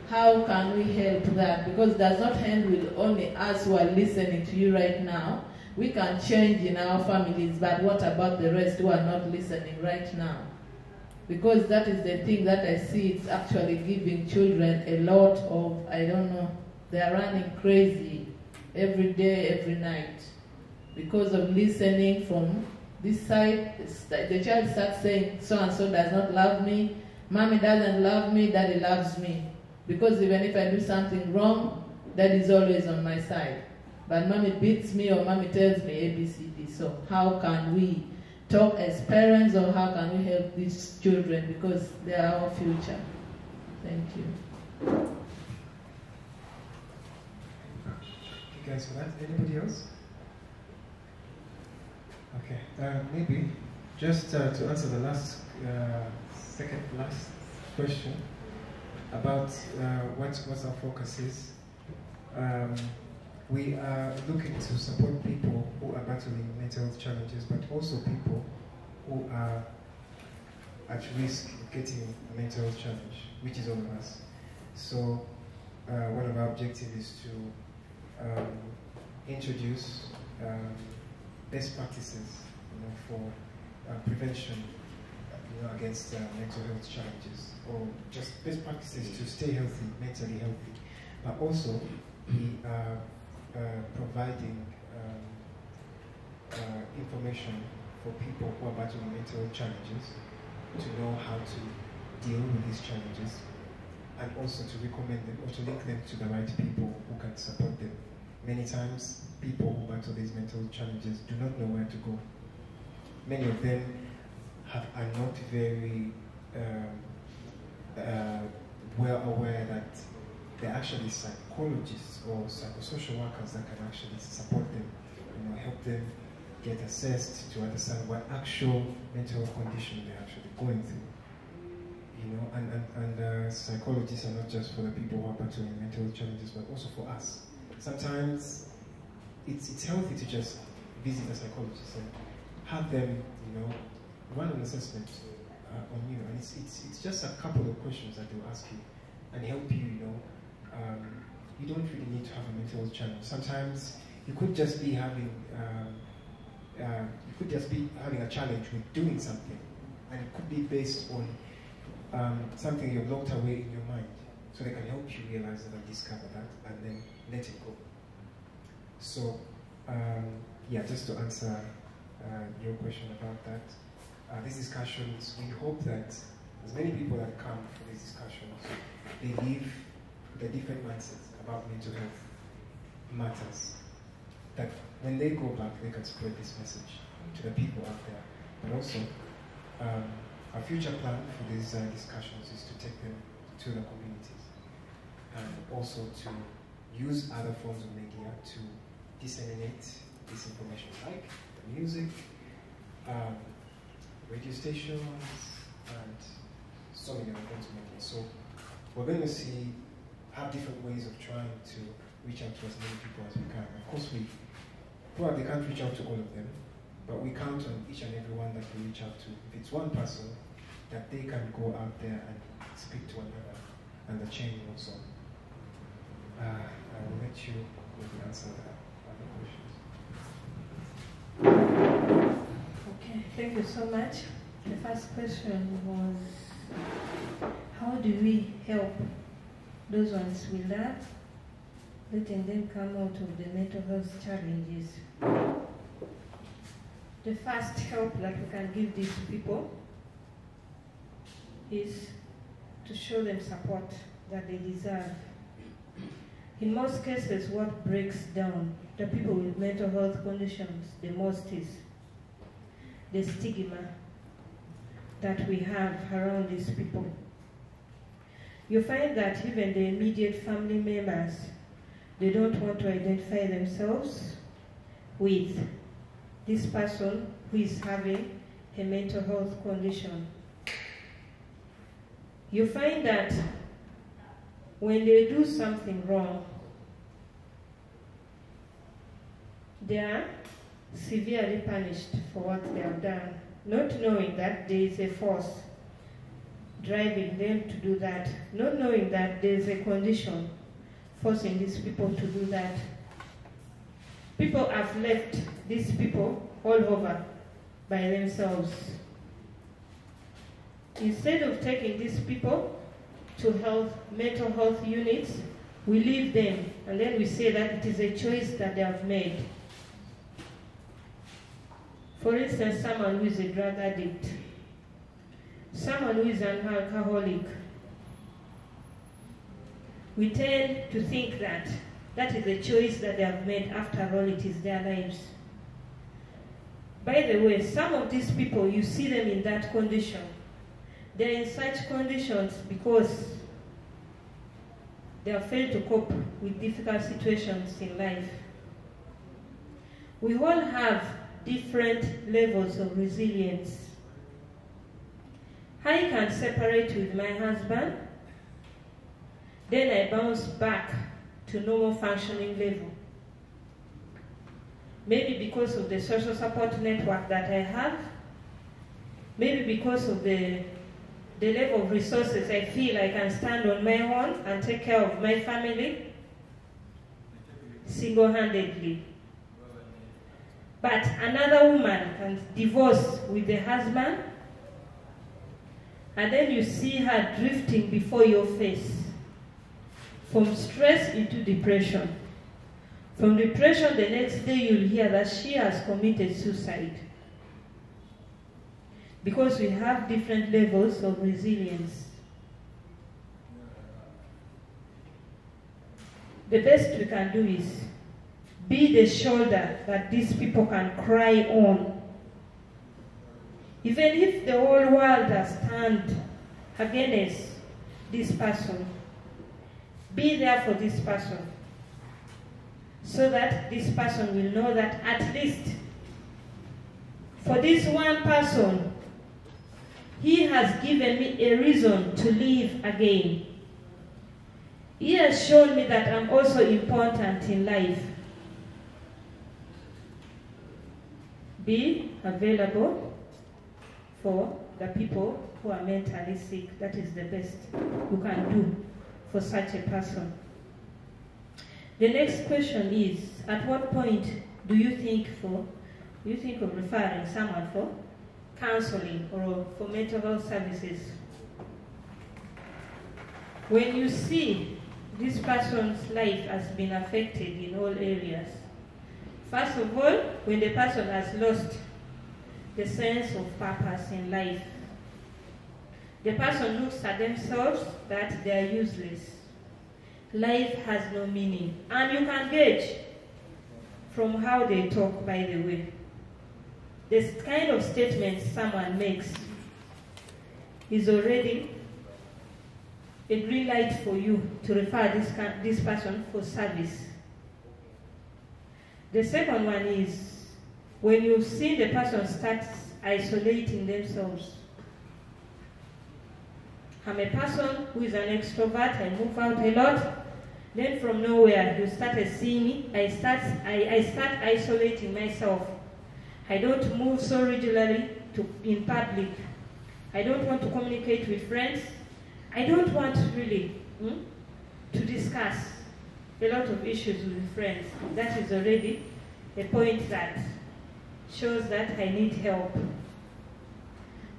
Speaker 5: How can we help that? Because it does not end with only us who are listening to you right now. We can change in our families, but what about the rest who are not listening right now? Because that is the thing that I see, it's actually giving children a lot of, I don't know, they are running crazy every day, every night. Because of listening from this side, the child starts saying, so-and-so does not love me, mommy doesn't love me, daddy loves me. Because even if I do something wrong, daddy is always on my side. But mommy beats me or mommy tells me A, B, C, D. So how can we talk as parents, or how can we help these children? Because they are our future. Thank you.
Speaker 2: Thank you guys for that. Anybody else? Okay, maybe just to answer the last, second last question about what our focus is. We are looking to support people who are battling mental health challenges, but also people who are at risk of getting a mental health challenge, which is all of us. So one of our objectives is to introduce best practices, for prevention, against mental health challenges, or just best practices to stay healthy, mentally healthy. But also, we are providing information for people who are battling mental health challenges to know how to deal with these challenges, and also to recommend them or to link them to the right people who can support them. Many times, people who battle these mental challenges do not know where to go. Many of them are not very well aware that they're actually psychologists or psychosocial workers that can actually support them, help them get assessed to understand what actual mental health condition they're actually going through. And psychologists are not just for the people who are battling mental health challenges, but also for us. Sometimes it's healthy to just visit a psychologist and have them, run an assessment on you, and it's just a couple of questions that they'll ask you and help you. You don't really need to have a mental health challenge. Sometimes you could just be having a challenge with doing something, and it could be based on something you've locked away in your mind. So they can help you realize that and discover that, and then let it go. So, just to answer your question about that, these discussions, we hope that as many people that come for these discussions, they leave with a different mindset about mental health matters. That when they go back, they can spread this message to the people out there. But also, our future plan for these discussions is to take them to the communities, and also to use other forms of media to disseminate this information, like music, radio stations, and so many other forms of media. So we're going to have different ways of trying to reach out to as many people as we can. Of course, we probably can't reach out to all of them, but we count on each and every one that we reach out to. If it's one person, that they can go out there and speak to another, and the chain also. I will let you maybe answer that other questions.
Speaker 3: Okay, thank you so much. The first question was, how do we help those ones we love, letting them come out of the mental health challenges? The first help that we can give these people is to show them support that they deserve. In most cases, what breaks down the people with mental health conditions the most is the stigma that we have around these people. You find that even the immediate family members, they don't want to identify themselves with this person who is having a mental health condition. You find that when they do something wrong, they are severely punished for what they have done, not knowing that there is a force driving them to do that, not knowing that there is a condition forcing these people to do that. People have left these people all over by themselves. Instead of taking these people to mental health units, we leave them and then we say that it is a choice that they have made. For instance, someone who is a drug addict, someone who is an alcoholic, we tend to think that that is a choice that they have made. After all, it is their lives. By the way, some of these people, you see them in that condition. They're in such conditions because they have failed to cope with difficult situations in life. We all have different levels of resilience. I can separate with my husband, then I bounce back to normal functioning level. Maybe because of the social support network that I have, maybe because of the level of resources I feel I can stand on my own and take care of my family single-handedly. But another woman can divorce with the husband, and then you see her drifting before your face, from stress into depression. From depression, the next day you'll hear that she has committed suicide. Because we have different levels of resilience. The best we can do is be the shoulder that these people can cry on. Even if the whole world has turned against this person, be there for this person, so that this person will know that at least for this one person, he has given me a reason to live again. He has shown me that I'm also important in life. Be available for the people who are mentally sick. That is the best you can do for such a person. The next question is, at what point do you think of referring someone for counseling or for mental health services? When you see this person's life has been affected in all areas. First of all, when the person has lost the sense of purpose in life. The person looks at themselves that they are useless. Life has no meaning. And you can gauge from how they talk, by the way. This kind of statement someone makes is already a green light for you to refer this person for service. The second one is when you see the person starts isolating themselves. I'm a person who is an extrovert, I move out a lot. Then from nowhere, you started seeing me, I start isolating myself. I don't move so regularly in public. I don't want to communicate with friends. I don't want really to discuss a lot of issues with friends. That is already a point that shows that I need help.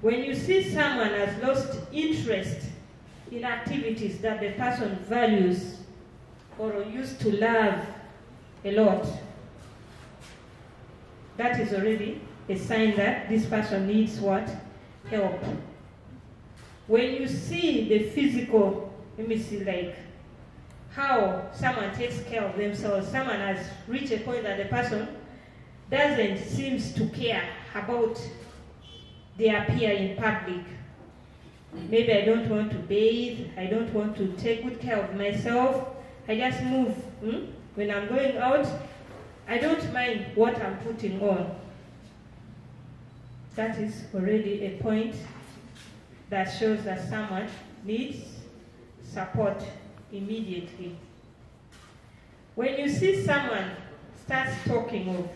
Speaker 3: When you see someone has lost interest in activities that the person values or used to love a lot, that is already a sign that this person needs what? Help. When you see the physical, like how someone takes care of themselves, someone has reached a point that the person doesn't seem to care about their appear in public. Maybe I don't want to bathe, I don't want to take good care of myself, I just move. When I'm going out, I don't mind what I'm putting on. That is already a point that shows that someone needs support immediately. When you see someone starts talking of,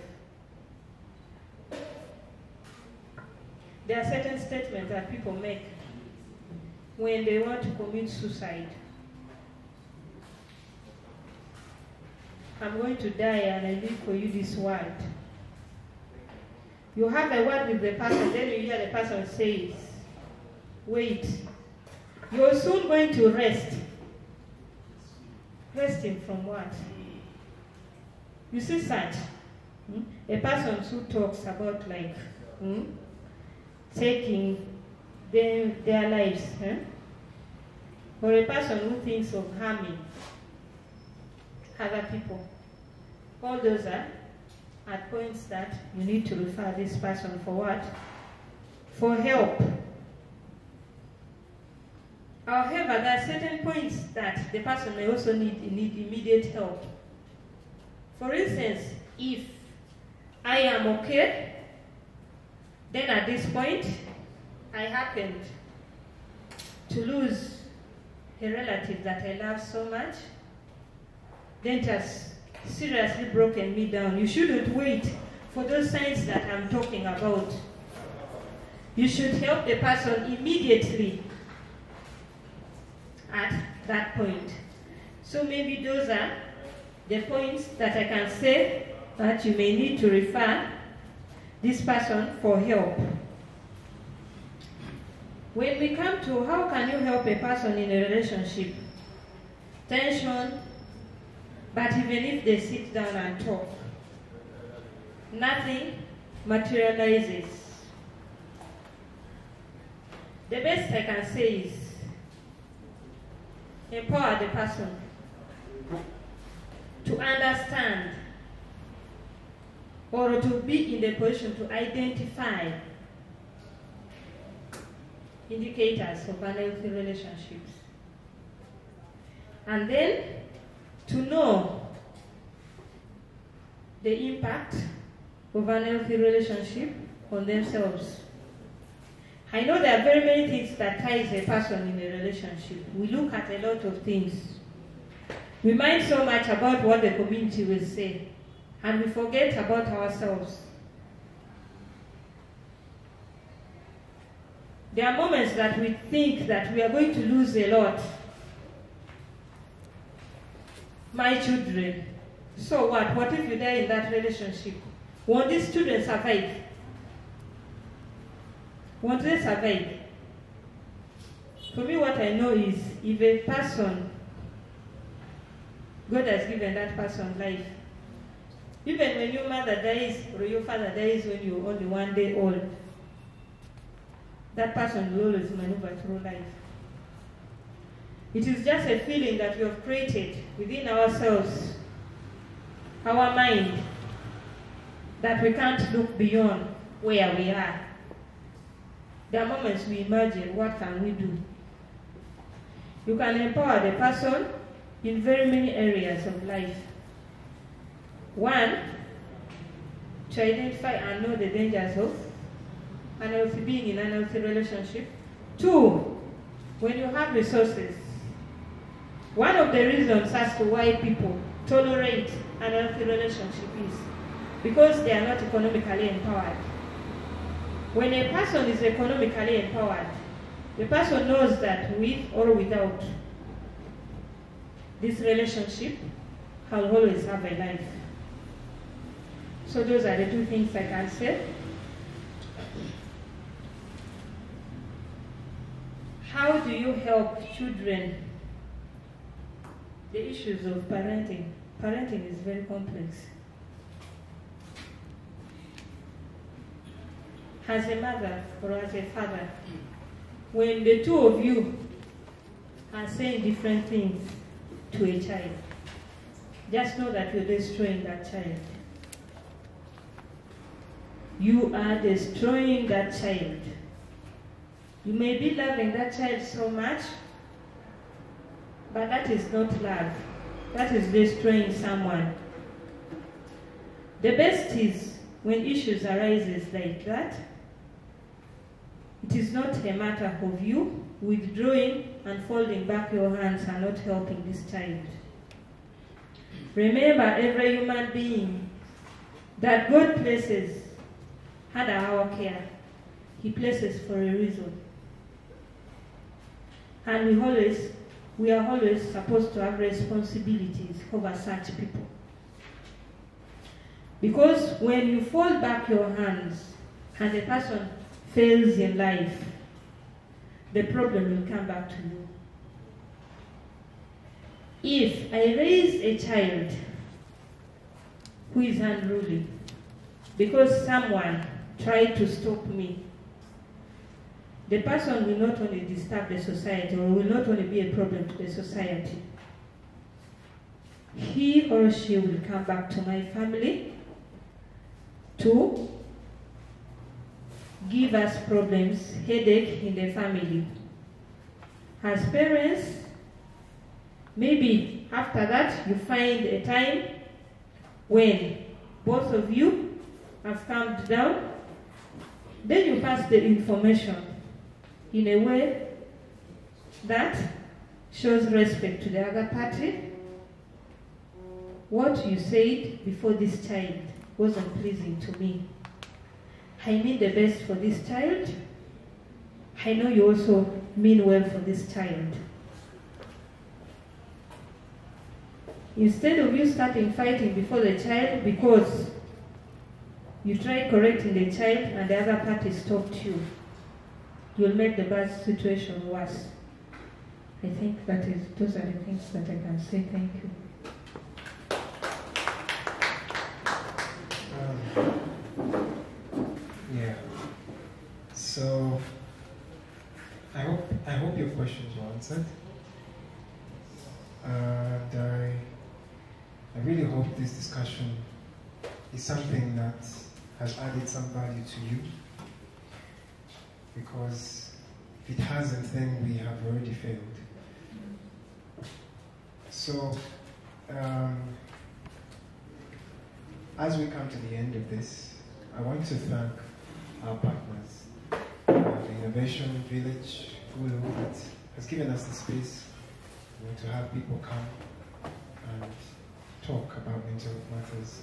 Speaker 3: there are certain statements that people make when they want to commit suicide. I'm going to die and I leave for you this world. You have a word with the person, then you hear the person says, wait, you're soon going to rest. Resting from what? You see such? A person who talks about like taking their lives, or a person who thinks of harming other people. All those are at points that you need to refer this person for what? For help. However, there are certain points that the person may also need immediate help. For instance, if I am okay, then at this point, I happened to lose a relative that I love so much, then it has seriously broken me down. You shouldn't wait for those signs that I'm talking about. You should help the person immediately at that point. So maybe those are the points that I can say that you may need to refer this person for help. When we come to how can you help a person in a relationship, tension, but even if they sit down and talk, nothing materializes. The best I can say is empower the person to understand or to be in the position to identify indicators of unhealthy relationships. And then to know the impact of unhealthy relationship on themselves. I know there are very many things that ties a person in a relationship. We look at a lot of things. We mind so much about what the community will say, and we forget about ourselves. There are moments that we think that we are going to lose a lot. My children, so what? What if you die in that relationship? Won't these children survive? Won't they survive? For me, what I know is if a person, God has given that person life, even when your mother dies or your father dies when you're only 1 day old, that person will always maneuver through life. It is just a feeling that we have created within ourselves, our mind, that we can't look beyond where we are. There are moments we imagine, what can we do? You can empower the person in very many areas of life. One, to identify and know the dangers of unhealthy being in an unhealthy relationship. Two, when you have resources. One of the reasons as to why people tolerate an unhealthy relationship is because they are not economically empowered. When a person is economically empowered, the person knows that with or without this relationship, I'll always have a life. So those are the two things I can say. How do you help children? The issues of parenting. Parenting is very complex. As a mother or as a father, when the two of you are saying different things to a child, just know that you're destroying that child. You are destroying that child. You may be loving that child so much, but that is not love. That is destroying someone. The best is when issues arises like that, it is not a matter of you withdrawing and folding back your hands and not helping this child. Remember, every human being that God places under our care, He places for a reason. And we are always supposed to have responsibilities over such people. Because when you fold back your hands and the person fails in life, the problem will come back to you. If I raise a child who is unruly because someone tried to stop me, the person will not only disturb the society or will not only be a problem to the society, he or she will come back to my family to give us problems, headache in the family. As parents, maybe after that you find a time when both of you have calmed down, then you pass the information in a way that shows respect to the other party. What you said before this child wasn't pleasing to me. I mean the best for this child. I know you also mean well for this child. Instead of you starting fighting before the child because you tried correcting the child and the other party stopped you, you'll make the bad situation worse. I think those are the things that I can say. Thank you.
Speaker 2: Yeah. So I hope your questions were answered. And I really hope this discussion is something that has added some value to you. Because if it hasn't, then we have already failed. So, as we come to the end of this, I want to thank our partners, the Innovation Village Gulu, that has given us the space to have people come and talk about mental health matters.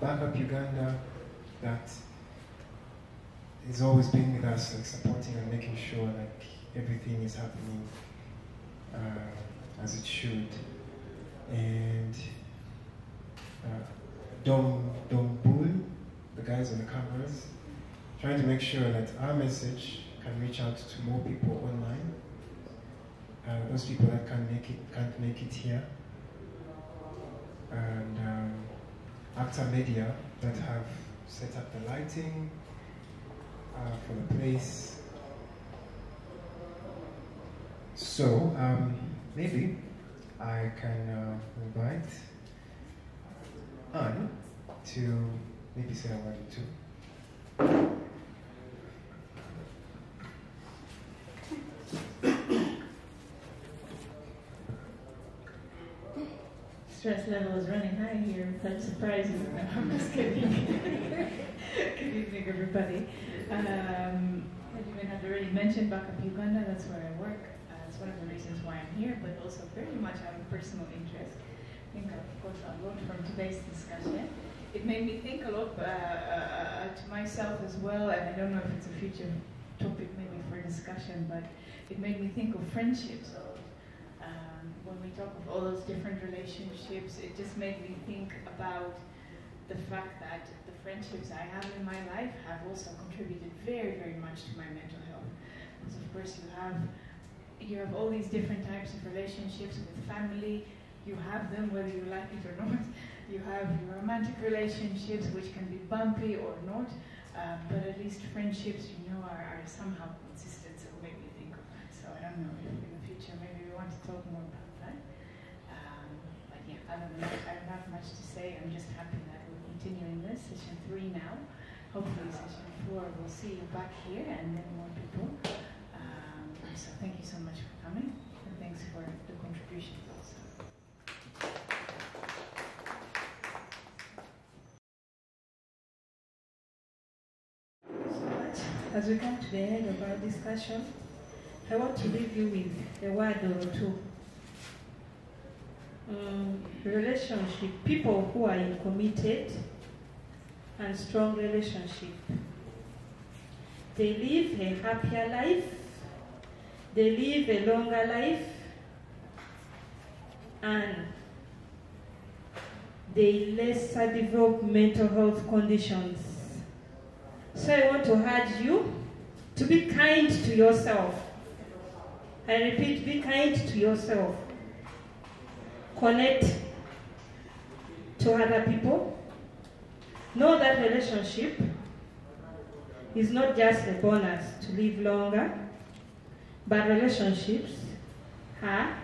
Speaker 2: Acta Uganda, that is always been with us, like supporting and making sure like everything is happening as it should. And Dom Bull, the guys on the cameras, trying to make sure that our message can reach out to more people online. Those people that can't make it here. And Acta Media that have set up the lighting for the place. So maybe I can invite Anne to maybe say a word or two.
Speaker 7: Stress level is running high here. That's surprising. No, I'm just kidding. Good evening, everybody. As you may have already mentioned, Acta Uganda, that's where I work. It's one of the reasons why I'm here, but also very much out of personal interest. I think I've got a lot from today's discussion. It made me think a lot to myself as well, and I don't know if it's a future topic maybe for discussion, but it made me think of friendships. When we talk of all those different relationships, it just made me think about the fact that the friendships I have in my life have also contributed very, very much to my mental health. Because of course you have all these different types of relationships with family. You have them whether you like it or not. You have your romantic relationships, which can be bumpy or not, but at least friendships, are somehow consistent. So it made me think of that. So I don't know if in the future maybe we want to talk more about that. But yeah, other than that, I don't have much to say. I'm just happy that we're continuing this, session 3 now. Hopefully session 4 we'll see you back here and then more people. So thank you so much for coming, and thanks for the contributions also.
Speaker 3: As we come to the end of our discussion, I want to leave you with a word or two. Relationship, people who are in committed and strong relationship, they live a happier life, they live a longer life, and they lesser develop mental health conditions. So I want to urge you to be kind to yourself. I repeat, be kind to yourself. Connect to other people. Know that relationship is not just a bonus to live longer, but relationships are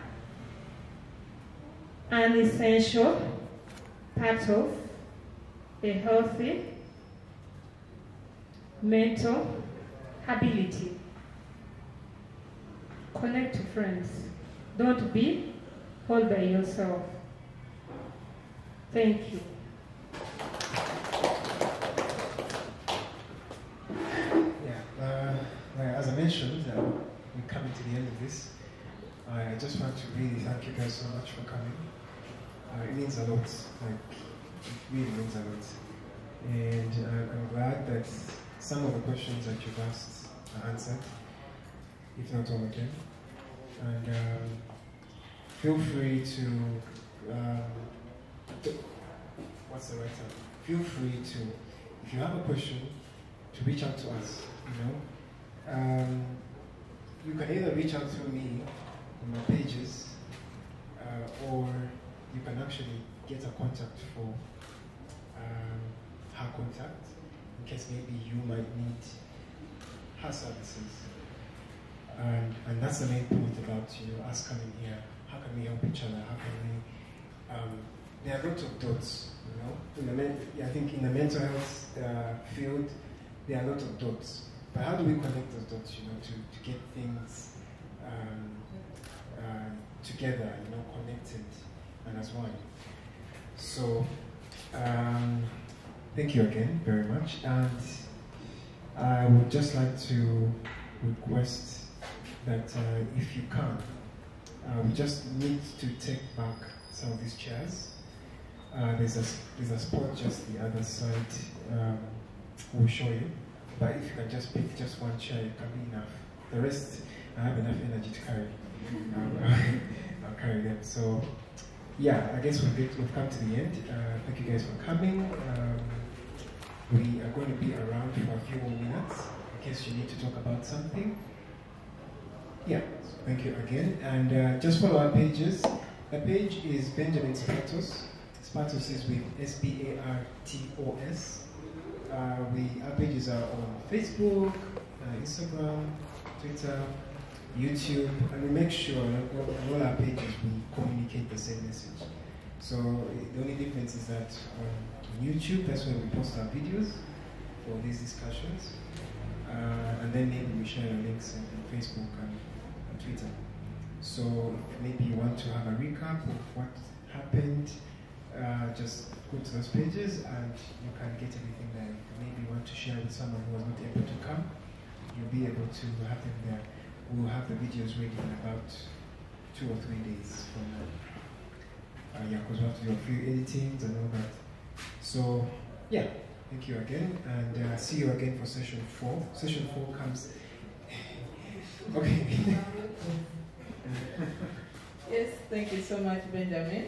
Speaker 3: an essential part of a healthy mental ability. Connect to friends. Don't be all by yourself. Thank you.
Speaker 2: As I mentioned, we're coming to the end of this. I just want to really thank you guys so much for coming. It means a lot. Like, it really means a lot. And I'm glad that some of the questions that you've asked are answered, if not all of them. And feel free to, what's the right term? Feel free to, if you have a question, to reach out to us, you know. You can either reach out through me on my pages, or you can actually get a contact for her contact, in case maybe you might need her services. And that's the main point about us coming here. How can we help each other? How can we? There are lots of dots, you know. I think in the mental health field, there are lots of dots. But how do we connect those dots, you know, to get things together, you know, connected and as one? So, thank you again very much. And I would just like to request that if you can, we just need to take back some of these chairs. There's a spot just the other side. We'll show you. But if you can just pick just one chair, it can be enough. The rest, I have enough energy to carry. I'll carry them. So, yeah, I guess we've come to the end. Thank you guys for coming. We are going to be around for a few more minutes in case you need to talk about something. Yeah, thank you again. And just follow our pages. The page is Benjamin Spatos. Spatos is with S-P-A-R-T-O-S. Our pages are on Facebook, Instagram, Twitter, YouTube, and we make sure on all our pages we communicate the same message. So the only difference is that on YouTube, that's where we post our videos for these discussions, and then maybe we share the links on Facebook and Twitter. So if maybe you want to have a recap of what happened, just go to those pages and you can get everything there. If you maybe want to share with someone who was not able to come, you'll be able to have them there. We'll have the videos ready in about 2 or 3 days from now. Yeah, because we have to do a few editings and all that. So, yeah, thank you again, and see you again for session 4. Session 4 comes. Okay.
Speaker 5: Yes, thank you so much, Benjamin.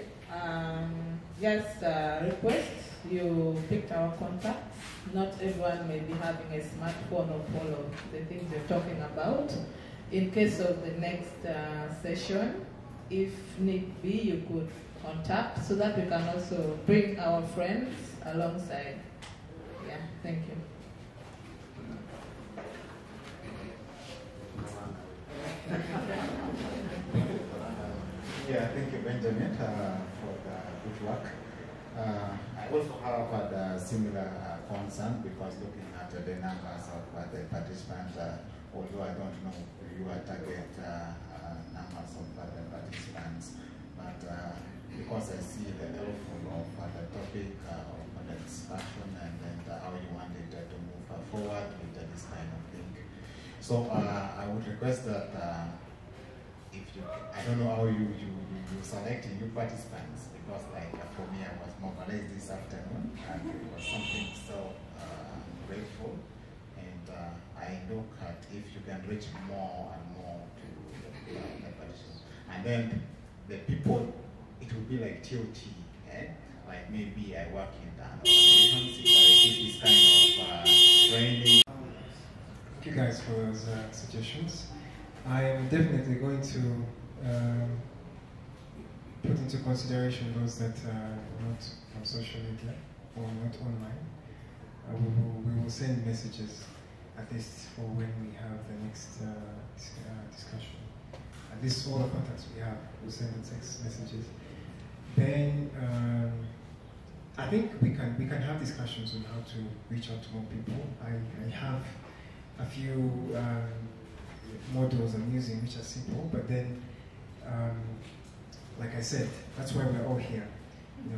Speaker 5: Just request you picked our contacts. Not everyone may be having a smartphone of all of the things you're talking about. In case of the next session, if need be, you could contact so that we can also bring our friends alongside. Yeah, thank you.
Speaker 6: Yeah, thank you, Benjamin, for the good work. I also have had a similar concern because looking at the numbers of the participants, although I don't know your target numbers of the participants, but because I see the helpful of the topic of the discussion and then how you wanted to move forward with this kind of thing. So I would request that if you, I don't know how you select new participants, because like for me I was mobilized this afternoon and it was something so grateful, and I look at if you can reach more and more to the participants, and then the people, it will be like TOT, like maybe I work in the organizations, if I receive this kind of training.
Speaker 2: Thank you guys for those suggestions. I am definitely going to put into consideration those that are not on social media or not online. We will send messages, at least for when we have the next discussion. At least all the contacts we have, we'll send the text messages. Then I think we can have discussions on how to reach out to more people. I have a few models I'm using, which are simple, but then, like I said, that's why we're all here,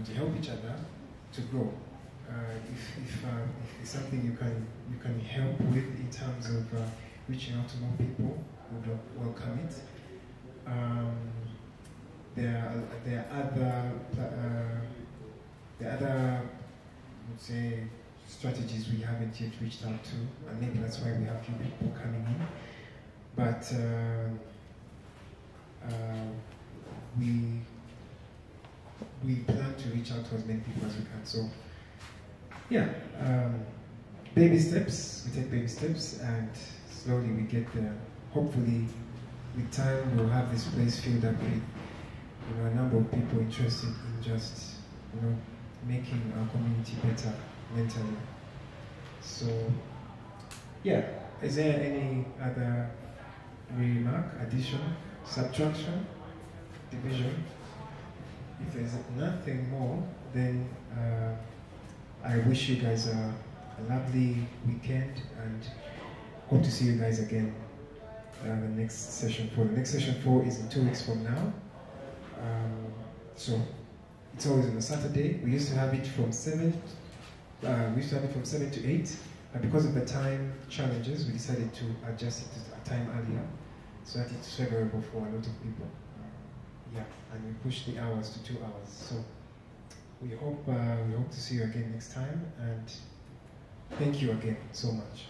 Speaker 2: to help each other to grow. If it's something you can help with in terms of reaching out to more people, we would welcome it. There are other, I would say, strategies we haven't yet reached out to, and maybe that's why we have few people coming in. But we plan to reach out to as many people as we can. So, yeah, baby steps. We take baby steps, and slowly we get there. Hopefully, with time, we'll have this place filled up with a number of people interested in just making our community better mentally. So, yeah, is there any other remark, addition, subtraction, division? If there's nothing more, then I wish you guys a lovely weekend and hope to see you guys again the next session 4. The next session 4 is in 2 weeks from now. So it's always on a Saturday. We used to have it from 7 to 8, and because of the time challenges, we decided to adjust it to a time earlier so that it's favorable for a lot of people. And we pushed the hours to 2 hours. So we hope to see you again next time, and thank you again so much.